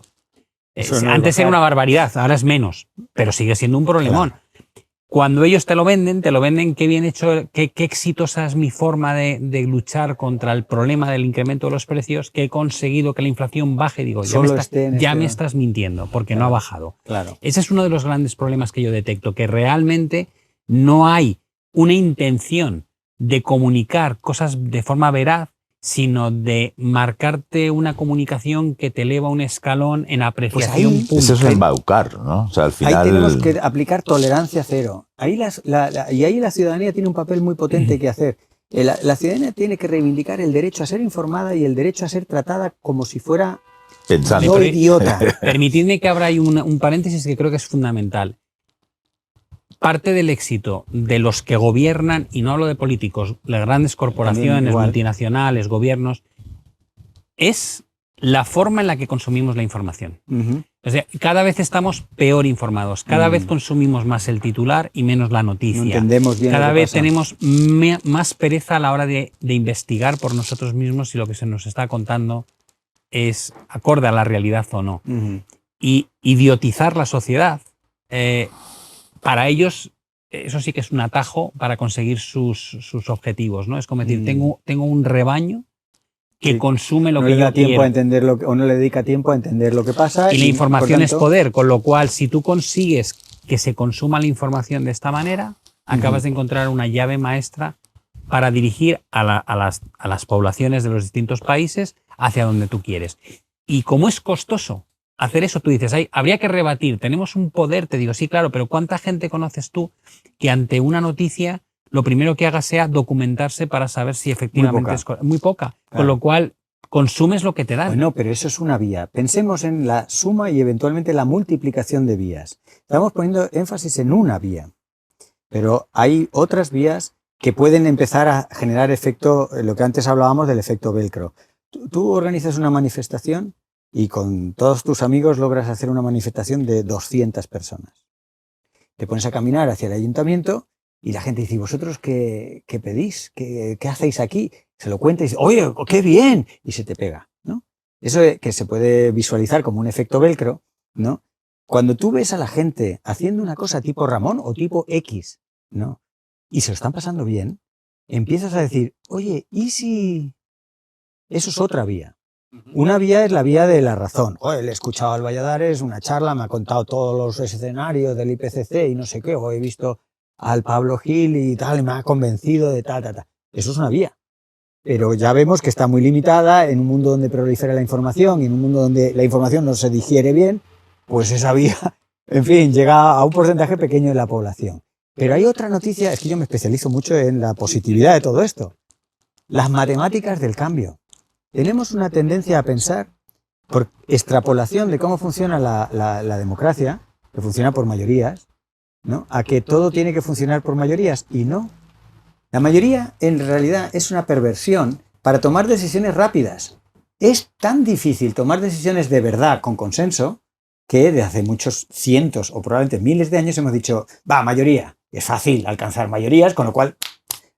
antes era una barbaridad, ahora es menos, pero sigue siendo un problemón. Claro. Cuando ellos te lo venden qué bien hecho, qué exitosa es mi forma de luchar contra el problema del incremento de los precios, que he conseguido que la inflación baje. Digo, ya me estás mintiendo, porque no ha bajado. Claro. Ese es uno de los grandes problemas que yo detecto, que realmente no hay una intención de comunicar cosas de forma veraz, sino de marcarte una comunicación que te eleva un escalón en apreciación pública. Eso es embaucar, ¿no? O sea, al final... Ahí tenemos que aplicar tolerancia cero. Ahí ahí la ciudadanía tiene un papel muy potente que hacer. La ciudadanía tiene que reivindicar el derecho a ser informada y el derecho a ser tratada como si fuera no idiota. Permitidme que abra ahí un paréntesis que creo que es fundamental. Parte del éxito de los que gobiernan, y no hablo de políticos, las grandes corporaciones, multinacionales, gobiernos, es la forma en la que consumimos la información. O sea, cada vez estamos peor informados, cada vez consumimos más el titular y menos la noticia. No entendemos bien cada lo que vez pasa. tenemos más pereza a la hora de investigar por nosotros mismos si lo que se nos está contando es acorde a la realidad o no. Y idiotizar la sociedad, para ellos, eso sí que es un atajo para conseguir sus objetivos, ¿no? Es como decir, tengo un rebaño que consume lo que yo quiero. O no le dedica tiempo a entender lo que pasa. Y la información es poder, con lo cual, si tú consigues que se consuma la información de esta manera, acabas de encontrar una llave maestra para dirigir a las poblaciones de los distintos países hacia donde tú quieres. Y como es costoso hacer eso, tú dices, habría que rebatir, tenemos un poder, te digo, sí, claro, pero ¿cuánta gente conoces tú que ante una noticia lo primero que haga sea documentarse para saber si efectivamente es muy poca? Claro. Con lo cual, consumes lo que te dan. Bueno, pero eso es una vía. Pensemos en la suma y eventualmente la multiplicación de vías. Estamos poniendo énfasis en una vía, pero hay otras vías que pueden empezar a generar efecto, lo que antes hablábamos del efecto velcro. Tú organizas una manifestación y con todos tus amigos logras hacer una manifestación de 200 personas. Te pones a caminar hacia el ayuntamiento y la gente dice, ¿y vosotros qué pedís? ¿Qué hacéis aquí? Se lo cuenta y dice, oye, qué bien, y se te pega, ¿no? Eso que se puede visualizar como un efecto velcro, ¿no? Cuando tú ves a la gente haciendo una cosa tipo Ramón o tipo X, ¿no? Y se lo están pasando bien, empiezas a decir, oye, ¿y si eso es otra vía? Una vía es la vía de la razón. Oye, le he escuchado al Valladares una charla, me ha contado todos los escenarios del IPCC y no sé qué, o he visto al Pablo Gil y tal, y me ha convencido de tal. Eso es una vía. Pero ya vemos que está muy limitada en un mundo donde prolifera la información y en un mundo donde la información no se digiere bien, pues esa vía, en fin, llega a un porcentaje pequeño de la población. Pero hay otra noticia, es que yo me especializo mucho en la positividad de todo esto. Las matemáticas del cambio. Tenemos una tendencia a pensar, por extrapolación de cómo funciona la democracia, que funciona por mayorías, ¿no? A que todo tiene que funcionar por mayorías, y no. La mayoría, en realidad, es una perversión para tomar decisiones rápidas. Es tan difícil tomar decisiones de verdad con consenso que desde hace muchos cientos o probablemente miles de años hemos dicho, mayoría. Es fácil alcanzar mayorías, con lo cual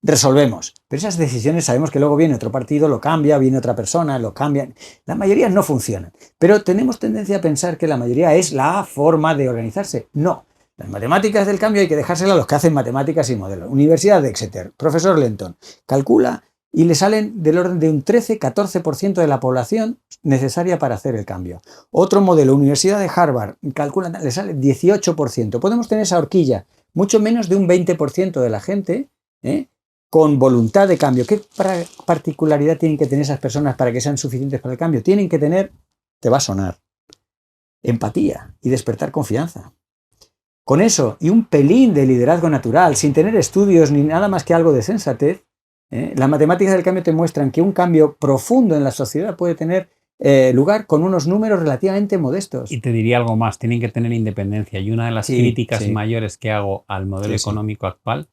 resolvemos. Pero esas decisiones sabemos que luego viene otro partido, lo cambia, viene otra persona, lo cambia. Las mayorías no funcionan. Pero tenemos tendencia a pensar que la mayoría es la forma de organizarse. No. Las matemáticas del cambio hay que dejárselas a los que hacen matemáticas y modelos. Universidad de Exeter, profesor Lenton, calcula y le salen del orden de un 13-14% de la población necesaria para hacer el cambio. Otro modelo, Universidad de Harvard, calcula, le sale 18%. Podemos tener esa horquilla, mucho menos de un 20% de la gente, con voluntad de cambio. ¿Qué particularidad tienen que tener esas personas para que sean suficientes para el cambio? Tienen que tener, te va a sonar, empatía y despertar confianza. Con eso y un pelín de liderazgo natural, sin tener estudios ni nada más que algo de sensatez, las matemáticas del cambio te muestran que un cambio profundo en la sociedad puede tener lugar con unos números relativamente modestos. Y te diría algo más, tienen que tener independencia. Y una de las críticas mayores que hago al modelo económico actual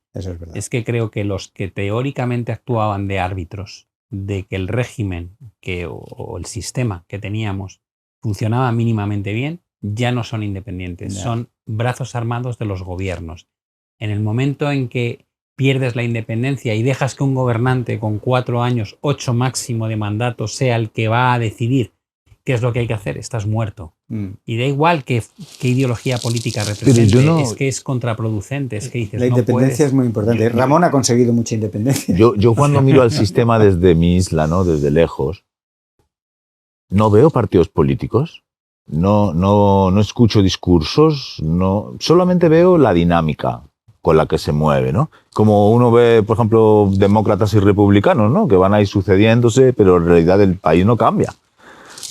es que creo que los que teóricamente actuaban de árbitros, de que el régimen o el sistema que teníamos funcionaba mínimamente bien, ya no son independientes, son brazos armados de los gobiernos. En el momento en que pierdes la independencia y dejas que un gobernante con 4 años, 8 máximo de mandato sea el que va a decidir qué es lo que hay que hacer, estás muerto. Y da igual qué ideología política represente, es que es contraproducente. Es que dices, la independencia es muy importante. Ramón ha conseguido mucha independencia. Yo cuando miro al sistema desde mi isla, ¿no? Desde lejos, no veo partidos políticos. No escucho discursos, solamente veo la dinámica con la que se mueve, ¿no? Como uno ve, por ejemplo, demócratas y republicanos, ¿no? Que van a ir sucediéndose, pero en realidad el país no cambia.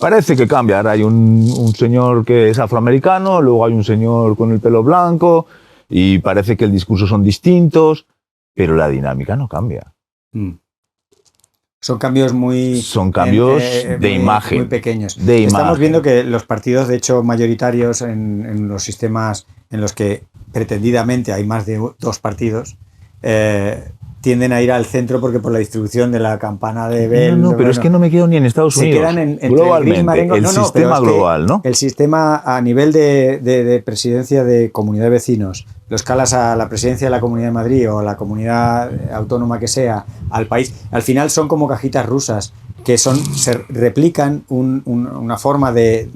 Parece que cambia. Ahora hay un señor que es afroamericano, luego hay un señor con el pelo blanco y parece que el discurso son distintos, pero la dinámica no cambia. Son cambios de imagen. Muy pequeños. De Estamos imagen. viendo que los partidos, de hecho, mayoritarios en los sistemas en los que pretendidamente hay más de 2 partidos, tienden a ir al centro porque por la distribución de la campana de Bell... pero es que no me quedo ni en Estados Unidos. Se quedan globalmente, el sistema global, ¿no? El sistema a nivel de presidencia de comunidad de vecinos, lo escalas a la presidencia de la Comunidad de Madrid o a la comunidad autónoma que sea, al país, al final son como cajitas rusas que se replican una forma de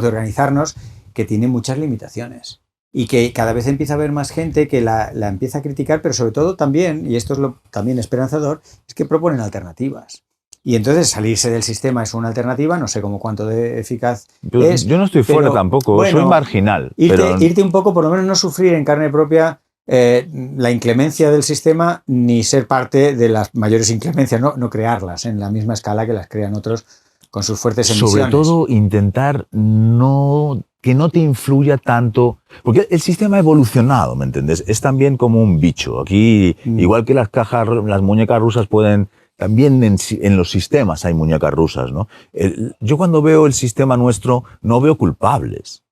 organizarnos que tiene muchas limitaciones. Y que cada vez empieza a haber más gente que la empieza a criticar, pero sobre todo también, y esto es lo también esperanzador, es que proponen alternativas. Y entonces salirse del sistema es una alternativa, no sé cómo cuánto de eficaz es. Yo no estoy fuera tampoco, bueno, soy marginal. Irte un poco, por lo menos no sufrir en carne propia la inclemencia del sistema, ni ser parte de las mayores inclemencias, no crearlas en la misma escala que las crean otros con sus fuertes emisiones. Sobre todo intentar que no te influya tanto, porque el sistema ha evolucionado, ¿me entiendes? Es también como un bicho. Aquí, igual que las muñecas rusas pueden, también en los sistemas hay muñecas rusas, ¿no? Yo cuando veo el sistema nuestro no veo culpables,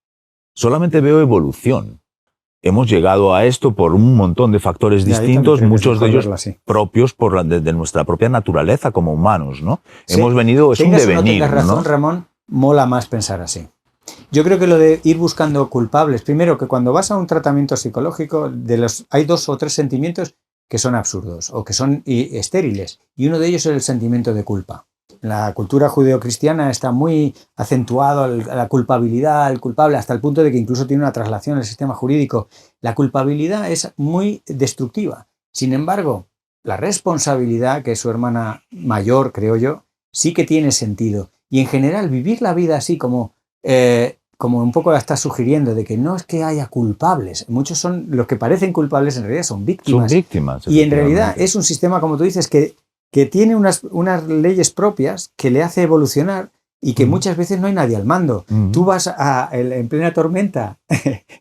solamente veo evolución. Hemos llegado a esto por un montón de factores distintos, muchos de ellos propios de nuestra propia naturaleza como humanos, ¿no? Sí, hemos venido, es un devenir, no tengas razón, ¿no? Ramón, mola más pensar así. Yo creo que lo de ir buscando culpables, primero que cuando vas a un tratamiento psicológico, hay 2 o 3 sentimientos que son absurdos o que son estériles, y uno de ellos es el sentimiento de culpa. La cultura judeocristiana está muy acentuado la culpabilidad, el culpable, hasta el punto de que incluso tiene una traslación en el sistema jurídico. La culpabilidad es muy destructiva. Sin embargo, la responsabilidad, que es su hermana mayor, creo yo, sí que tiene sentido. Y en general, vivir la vida así como un poco la está sugiriendo, de que no es que haya culpables. Muchos son los que parecen culpables, en realidad son víctimas. Son víctimas. Y en realidad es un sistema, como tú dices, que tiene unas leyes propias que le hace evolucionar y que muchas veces no hay nadie al mando. Tú vas en plena tormenta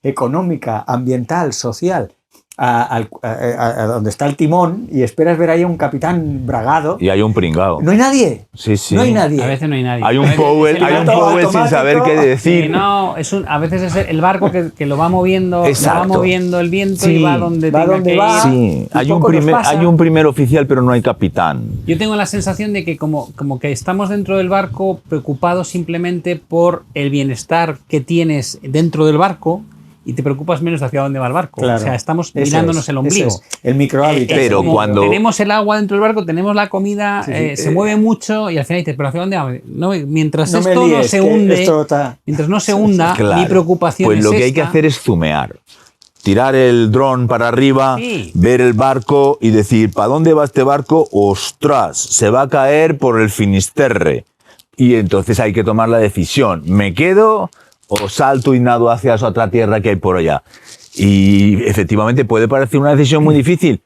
económica, ambiental, social, a donde está el timón y esperas ver ahí a un capitán bragado. Y hay un pringao. No hay nadie. Sí, sí. No hay nadie. A veces no hay nadie. Hay un Powell sin saber qué decir. No, a veces es el barco que lo va moviendo, el viento y va donde tenga que ir. Sí, hay un primer oficial, pero no hay capitán. Yo tengo la sensación de que como que estamos dentro del barco preocupados simplemente por el bienestar que tienes dentro del barco, y te preocupas menos hacia dónde va el barco. Claro, o sea, estamos mirándonos el ombligo. El microhábitat. Pero cuando tenemos el agua dentro del barco, tenemos la comida, se mueve mucho y al final dices, ¿pero hacia dónde va? No, mientras no esto no se hunde, mientras no se hunda, claro, mi preocupación pues es lo que hay que hacer es zoomear. Tirar el dron para arriba, ver el barco y decir, ¿para dónde va este barco? ¡Ostras! Se va a caer por el Finisterre. Y entonces hay que tomar la decisión. ¿Me quedo o salto y nado hacia esa otra tierra que hay por allá? Y efectivamente puede parecer una decisión muy difícil,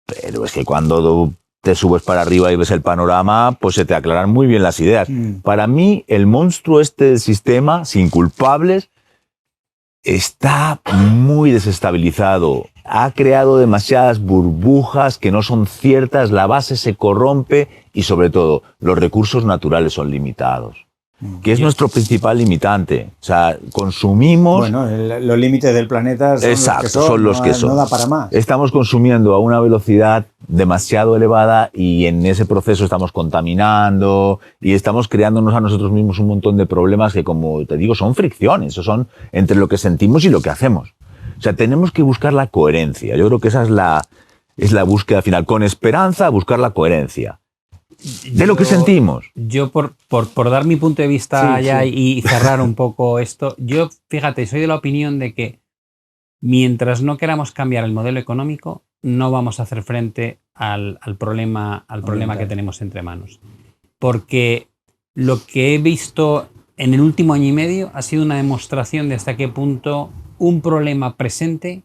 pero es que cuando te subes para arriba y ves el panorama, pues se te aclaran muy bien las ideas. Para mí, el monstruo del sistema, sin culpables, está muy desestabilizado. Ha creado demasiadas burbujas que no son ciertas, la base se corrompe y, sobre todo, los recursos naturales son limitados, que es nuestro principal limitante. O sea, consumimos... Bueno, los límites del planeta son los que son. No da para más. Estamos consumiendo a una velocidad demasiado elevada y en ese proceso estamos contaminando y estamos creándonos a nosotros mismos un montón de problemas que, como te digo, son fricciones, son entre lo que sentimos y lo que hacemos. O sea, tenemos que buscar la coherencia. Yo creo que esa es la búsqueda final. Con esperanza, buscar la coherencia de lo que sentimos. Yo, por dar mi punto de vista y cerrar un poco esto, yo, fíjate, soy de la opinión de que mientras no queramos cambiar el modelo económico, no vamos a hacer frente al problema que tenemos entre manos. Porque lo que he visto en el último año y medio ha sido una demostración de hasta qué punto un problema presente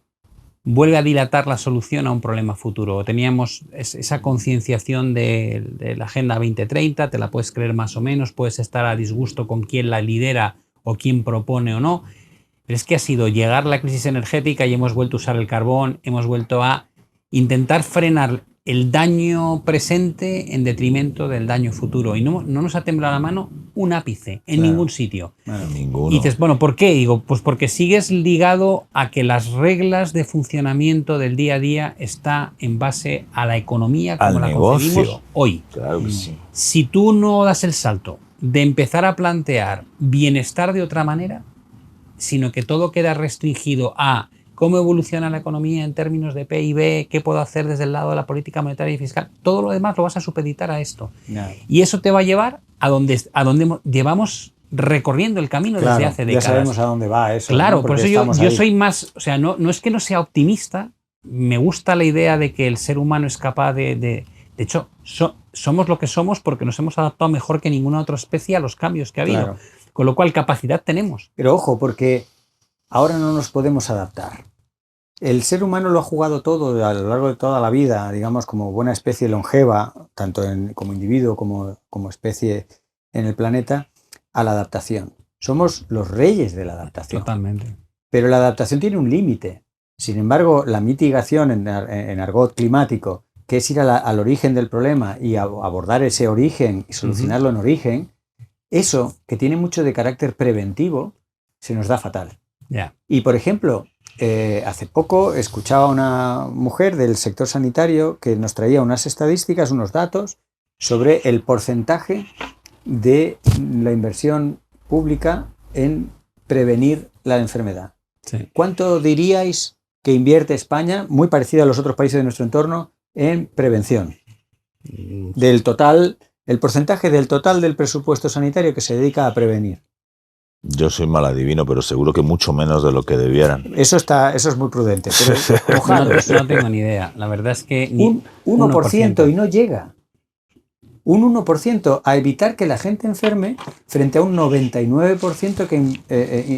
vuelve a dilatar la solución a un problema futuro. Teníamos esa concienciación de la Agenda 2030, te la puedes creer más o menos, puedes estar a disgusto con quién la lidera o quién propone o no, pero es que ha sido llegar la crisis energética y hemos vuelto a usar el carbón, hemos vuelto a intentar frenar el daño presente en detrimento del daño futuro. Y no nos ha temblado la mano un ápice en ningún sitio. Ninguno. Y dices, bueno, ¿por qué? Digo, pues porque sigues ligado a que las reglas de funcionamiento del día a día está en base a la economía como la concebimos hoy. Claro que sí. Si tú no das el salto de empezar a plantear bienestar de otra manera, sino que todo queda restringido a cómo evoluciona la economía en términos de PIB, qué puedo hacer desde el lado de la política monetaria y fiscal, todo lo demás lo vas a supeditar a esto. Y eso te va a llevar a donde llevamos recorriendo el camino desde hace décadas. Ya sabemos a dónde va eso. Claro, ¿no? por eso yo soy más, o sea, no es que no sea optimista, me gusta la idea de que el ser humano es capaz de hecho, somos lo que somos porque nos hemos adaptado mejor que ninguna otra especie a los cambios que ha habido. Con lo cual, capacidad tenemos. Pero ojo, porque ahora no nos podemos adaptar. El ser humano lo ha jugado todo a lo largo de toda la vida, digamos, como buena especie longeva, tanto como individuo como especie en el planeta, a la adaptación. Somos los reyes de la adaptación. Totalmente. Pero la adaptación tiene un límite. Sin embargo, la mitigación en argot climático, que es ir al origen del problema y abordar ese origen y solucionarlo en origen, eso, que tiene mucho de carácter preventivo, se nos da fatal. Y, por ejemplo, hace poco escuchaba a una mujer del sector sanitario que nos traía unas estadísticas, unos datos sobre el porcentaje de la inversión pública en prevenir la enfermedad. Sí. ¿Cuánto diríais que invierte España, muy parecido a los otros países de nuestro entorno, en prevención? Del total, el porcentaje del total del presupuesto sanitario que se dedica a prevenir. Yo soy mal adivino, pero seguro que mucho menos de lo que debieran. Eso es muy prudente. Pero mojados. No tengo ni idea. La verdad es que ni Un 1% y no llega. Un 1% a evitar que la gente enferme frente a un 99% que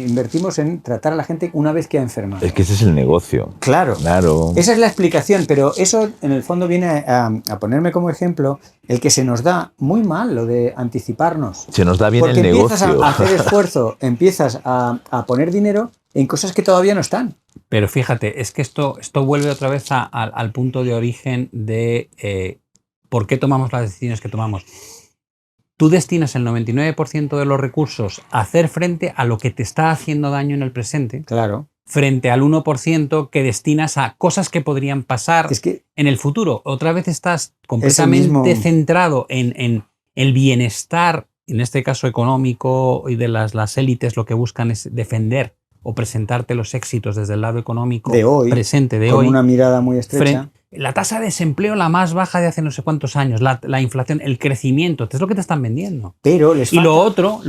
invertimos en tratar a la gente una vez que ha enfermado. Es que ese es el negocio. Claro. Claro. Esa es la explicación, pero eso en el fondo viene a ponerme como ejemplo el que se nos da muy mal lo de anticiparnos. Se nos da bien porque el negocio. Empiezas a hacer esfuerzo, empiezas a poner dinero en cosas que todavía no están. Pero fíjate, es que esto vuelve otra vez al punto de origen de por qué tomamos las decisiones que tomamos. Tú destinas el 99% de los recursos a hacer frente a lo que te está haciendo daño en el presente, Claro. frente al 1% que destinas a cosas que podrían pasar en el futuro. Otra vez estás completamente centrado en el bienestar, en este caso económico, y de las élites lo que buscan es defender o presentarte los éxitos desde el lado económico de hoy, presente de con hoy. Con una mirada muy estrecha. La tasa de desempleo la más baja de hace no sé cuántos años, la inflación, el crecimiento, es lo que te están vendiendo. Pero les falta... Y lo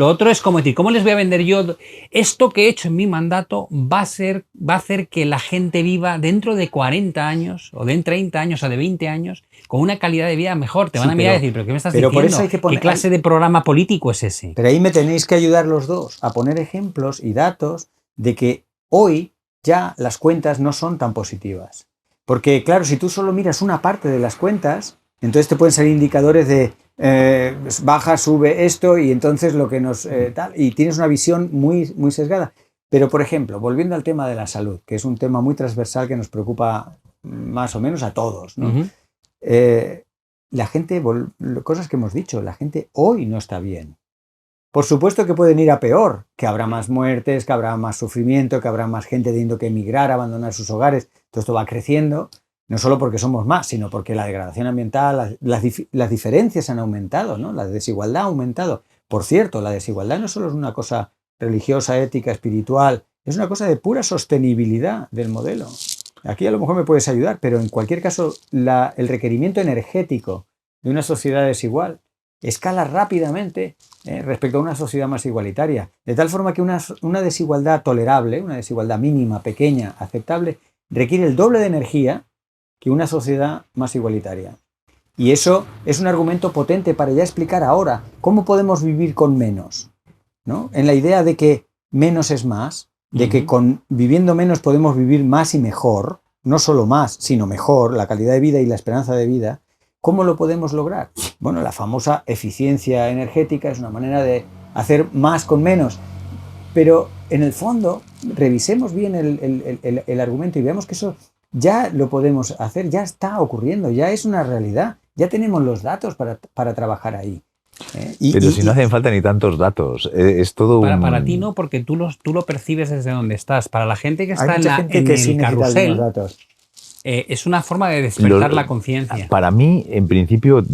otro es como decir, ¿cómo les voy a vender yo? Esto que he hecho en mi mandato va a hacer que la gente viva dentro de 40 años, o de 30 años, o de 20 años, con una calidad de vida mejor. Te van a mirar y decir, ¿pero qué me estás diciendo? Por eso hay que poner, ¿qué clase de programa político es ese? Pero ahí me tenéis que ayudar los dos a poner ejemplos y datos de que hoy ya las cuentas no son tan positivas. Porque, claro, si tú solo miras una parte de las cuentas, entonces te pueden salir indicadores de baja, sube esto, y entonces lo que nos... tal, y tienes una visión muy, muy sesgada. Pero, por ejemplo, volviendo al tema de la salud, que es un tema muy transversal que nos preocupa más o menos a todos, ¿no? Uh-huh. La gente, cosas que hemos dicho, la gente hoy no está bien. Por supuesto que pueden ir a peor, que habrá más muertes, que habrá más sufrimiento, que habrá más gente teniendo que emigrar, abandonar sus hogares. Todo esto va creciendo, no solo porque somos más, sino porque la degradación ambiental, las diferencias han aumentado, ¿no? La desigualdad ha aumentado. Por cierto, la desigualdad no solo es una cosa religiosa, ética, espiritual, es una cosa de pura sostenibilidad del modelo. Aquí a lo mejor me puedes ayudar, pero en cualquier caso, el requerimiento energético de una sociedad desigual escala rápidamente respecto a una sociedad más igualitaria. De tal forma que una desigualdad tolerable, una desigualdad mínima, pequeña, aceptable, requiere el doble de energía que una sociedad más igualitaria. Y eso es un argumento potente para ya explicar ahora cómo podemos vivir con menos, ¿no? En la idea de que menos es más, de que viviendo menos podemos vivir más y mejor, no solo más, sino mejor, la calidad de vida y la esperanza de vida. ¿Cómo lo podemos lograr? Bueno, la famosa eficiencia energética es una manera de hacer más con menos. Pero en el fondo, revisemos bien el argumento y veamos que eso ya lo podemos hacer, ya está ocurriendo, ya es una realidad. Ya tenemos los datos para trabajar ahí. Pero si no hacen falta ni tantos datos, es todo para ti no, porque tú lo percibes desde donde estás. Para la gente que está en el carrusel, es una forma de despertar la conciencia. Para mí, en principio,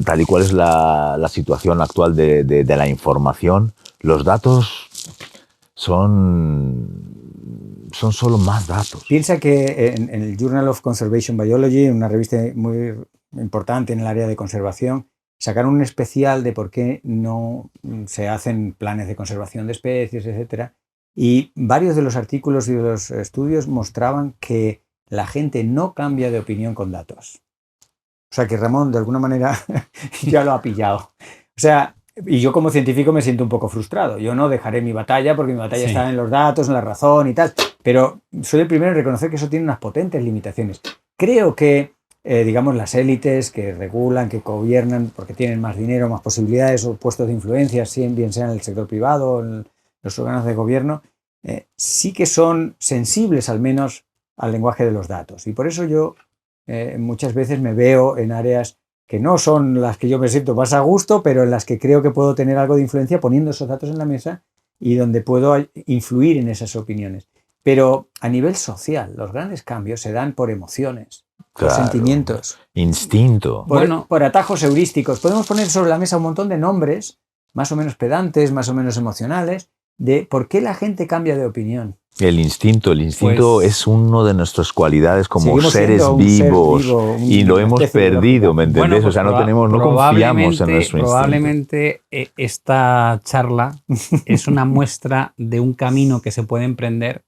tal y cual es la situación actual de la información, los datos son solo más datos. Piensa que en el Journal of Conservation Biology, una revista muy importante en el área de conservación, sacaron un especial de por qué no se hacen planes de conservación de especies, etc. Y varios de los artículos y de los estudios mostraban que la gente no cambia de opinión con datos. O sea que Ramón, de alguna manera, ya lo ha pillado. O sea, y yo como científico me siento un poco frustrado. Yo no dejaré mi batalla porque mi batalla está en los datos, en la razón y tal. Pero soy el primero en reconocer que eso tiene unas potentes limitaciones. Creo que, digamos, las élites que regulan, que gobiernan, porque tienen más dinero, más posibilidades o puestos de influencia, bien sea en el sector privado o en los órganos de gobierno, sí que son sensibles al menos al lenguaje de los datos. Y por eso yo muchas veces me veo en áreas que no son las que yo me siento más a gusto, pero en las que creo que puedo tener algo de influencia poniendo esos datos en la mesa y donde puedo influir en esas opiniones. Pero a nivel social, los grandes cambios se dan por emociones, por sentimientos. Instinto. Por atajos heurísticos. Podemos poner sobre la mesa un montón de nombres más o menos pedantes, más o menos emocionales, de por qué la gente cambia de opinión. El instinto Pues, es una de nuestras cualidades como Seguimos seres siendo un ser vivos vivo, y lo una hemos especie perdido, biológica. ¿me entendés? bueno, pues o sea, no confiamos en nuestro instinto. probablemente esta charla es una muestra de un camino que se puede emprender,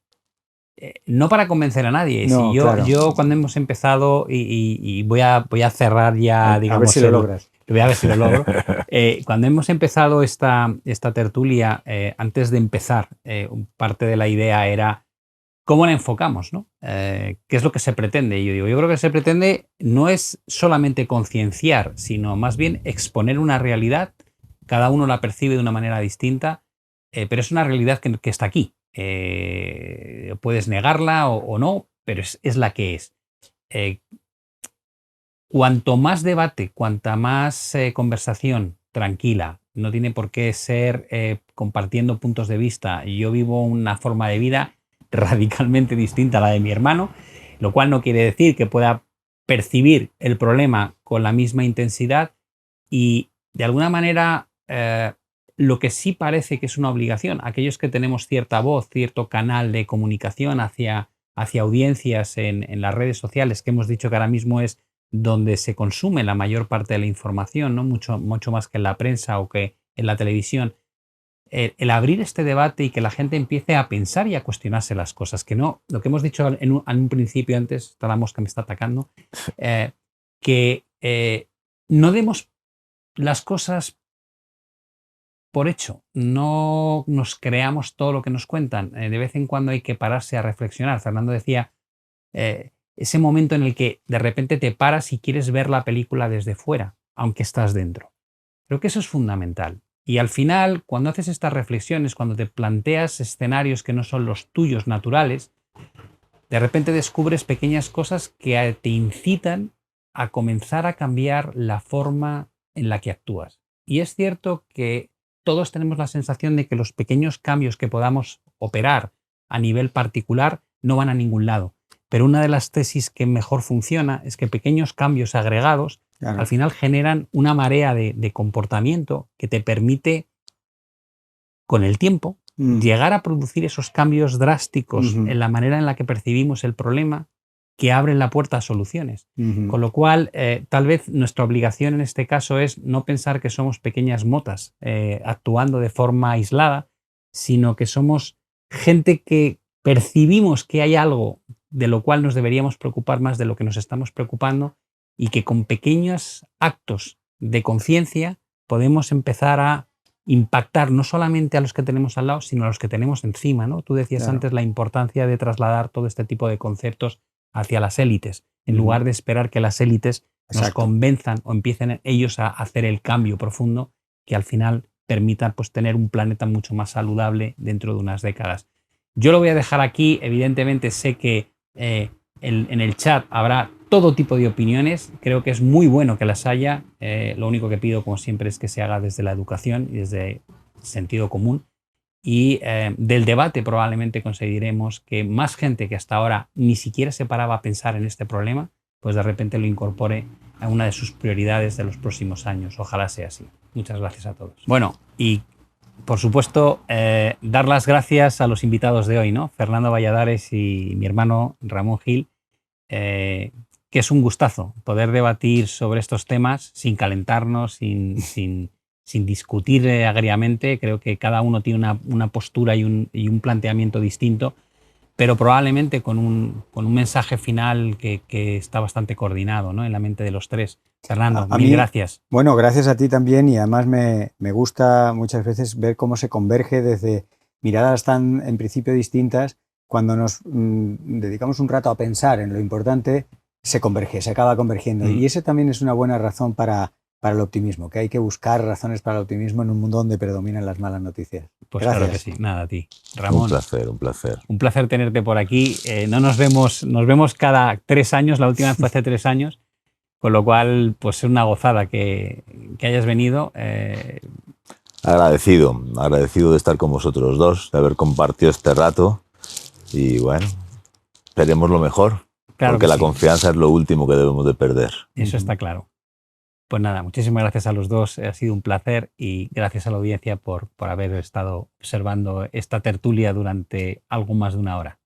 no para convencer a nadie. No, Si claro. yo cuando hemos empezado, y voy a cerrar ya, digamos, a ver si lo logras. Voy a ver si lo logro. Cuando hemos empezado esta tertulia, antes de empezar, parte de la idea era cómo la enfocamos, ¿no? ¿Qué es lo que se pretende? Y yo creo que se pretende no es solamente concienciar, sino más bien exponer una realidad. Cada uno la percibe de una manera distinta, pero es una realidad que está aquí. Puedes negarla o no, pero es la que es. Cuanto más debate, cuanta más conversación tranquila, no tiene por qué ser compartiendo puntos de vista. Yo vivo una forma de vida radicalmente distinta a la de mi hermano, lo cual no quiere decir que pueda percibir el problema con la misma intensidad y de alguna manera lo que sí parece que es una obligación, aquellos que tenemos cierta voz, cierto canal de comunicación hacia audiencias en las redes sociales, que hemos dicho que ahora mismo es donde se consume la mayor parte de la información, ¿no? Mucho más que en la prensa o que en la televisión. El abrir este debate y que la gente empiece a pensar y a cuestionarse las cosas, que no, lo que hemos dicho en un principio antes, está la mosca me está atacando, que no demos las cosas por hecho, no nos creamos todo lo que nos cuentan. De vez en cuando hay que pararse a reflexionar. Fernando decía, ese momento en el que de repente te paras y quieres ver la película desde fuera, aunque estás dentro. Creo que eso es fundamental. Y al final, cuando haces estas reflexiones, cuando te planteas escenarios que no son los tuyos naturales, de repente descubres pequeñas cosas que te incitan a comenzar a cambiar la forma en la que actúas. Y es cierto que todos tenemos la sensación de que los pequeños cambios que podamos operar a nivel particular no van a ningún lado. Pero una de las tesis que mejor funciona es que pequeños cambios agregados al final generan una marea de comportamiento que te permite, con el tiempo, llegar a producir esos cambios drásticos en la manera en la que percibimos el problema que abren la puerta a soluciones. Con lo cual, tal vez nuestra obligación en este caso es no pensar que somos pequeñas motas actuando de forma aislada, sino que somos gente que percibimos que hay algo de lo cual nos deberíamos preocupar más de lo que nos estamos preocupando y que con pequeños actos de conciencia podemos empezar a impactar no solamente a los que tenemos al lado, sino a los que tenemos encima, ¿no? Tú decías antes la importancia de trasladar todo este tipo de conceptos hacia las élites, en lugar de esperar que las élites nos convenzan o empiecen ellos a hacer el cambio profundo que al final permita pues, tener un planeta mucho más saludable dentro de unas décadas. Yo lo voy a dejar aquí, evidentemente sé que en el chat habrá todo tipo de opiniones, creo que es muy bueno que las haya, lo único que pido como siempre es que se haga desde la educación y desde el sentido común y del debate probablemente conseguiremos que más gente que hasta ahora ni siquiera se paraba a pensar en este problema, pues de repente lo incorpore a una de sus prioridades de los próximos años. Ojalá sea así. Muchas gracias a todos. Bueno, y por supuesto, dar las gracias a los invitados de hoy, ¿no? Fernando Valladares y mi hermano Ramón Gil, que es un gustazo poder debatir sobre estos temas sin calentarnos, sin discutir agriamente. Creo que cada uno tiene una postura y un planteamiento distinto, pero probablemente con un mensaje final que está bastante coordinado, ¿no? En la mente de los tres. Fernando, mil gracias. Bueno, gracias a ti también y además me gusta muchas veces ver cómo se converge desde miradas tan en principio distintas. Cuando nos dedicamos un rato a pensar en lo importante, se converge, se acaba convergiendo. Y ese también es una buena razón para el optimismo, que hay que buscar razones para el optimismo en un mundo donde predominan las malas noticias. Pues gracias. Claro que sí. Nada, a ti. Ramón. Un placer, un placer. Un placer tenerte por aquí. No nos vemos cada 3 años, la última vez fue hace 3 años, con lo cual pues es una gozada que hayas venido. Agradecido de estar con vosotros dos, de haber compartido este rato y bueno, esperemos lo mejor, claro porque la confianza es lo último que debemos de perder. Eso está claro. Pues nada, muchísimas gracias a los dos, ha sido un placer y gracias a la audiencia por haber estado observando esta tertulia durante algo más de una hora.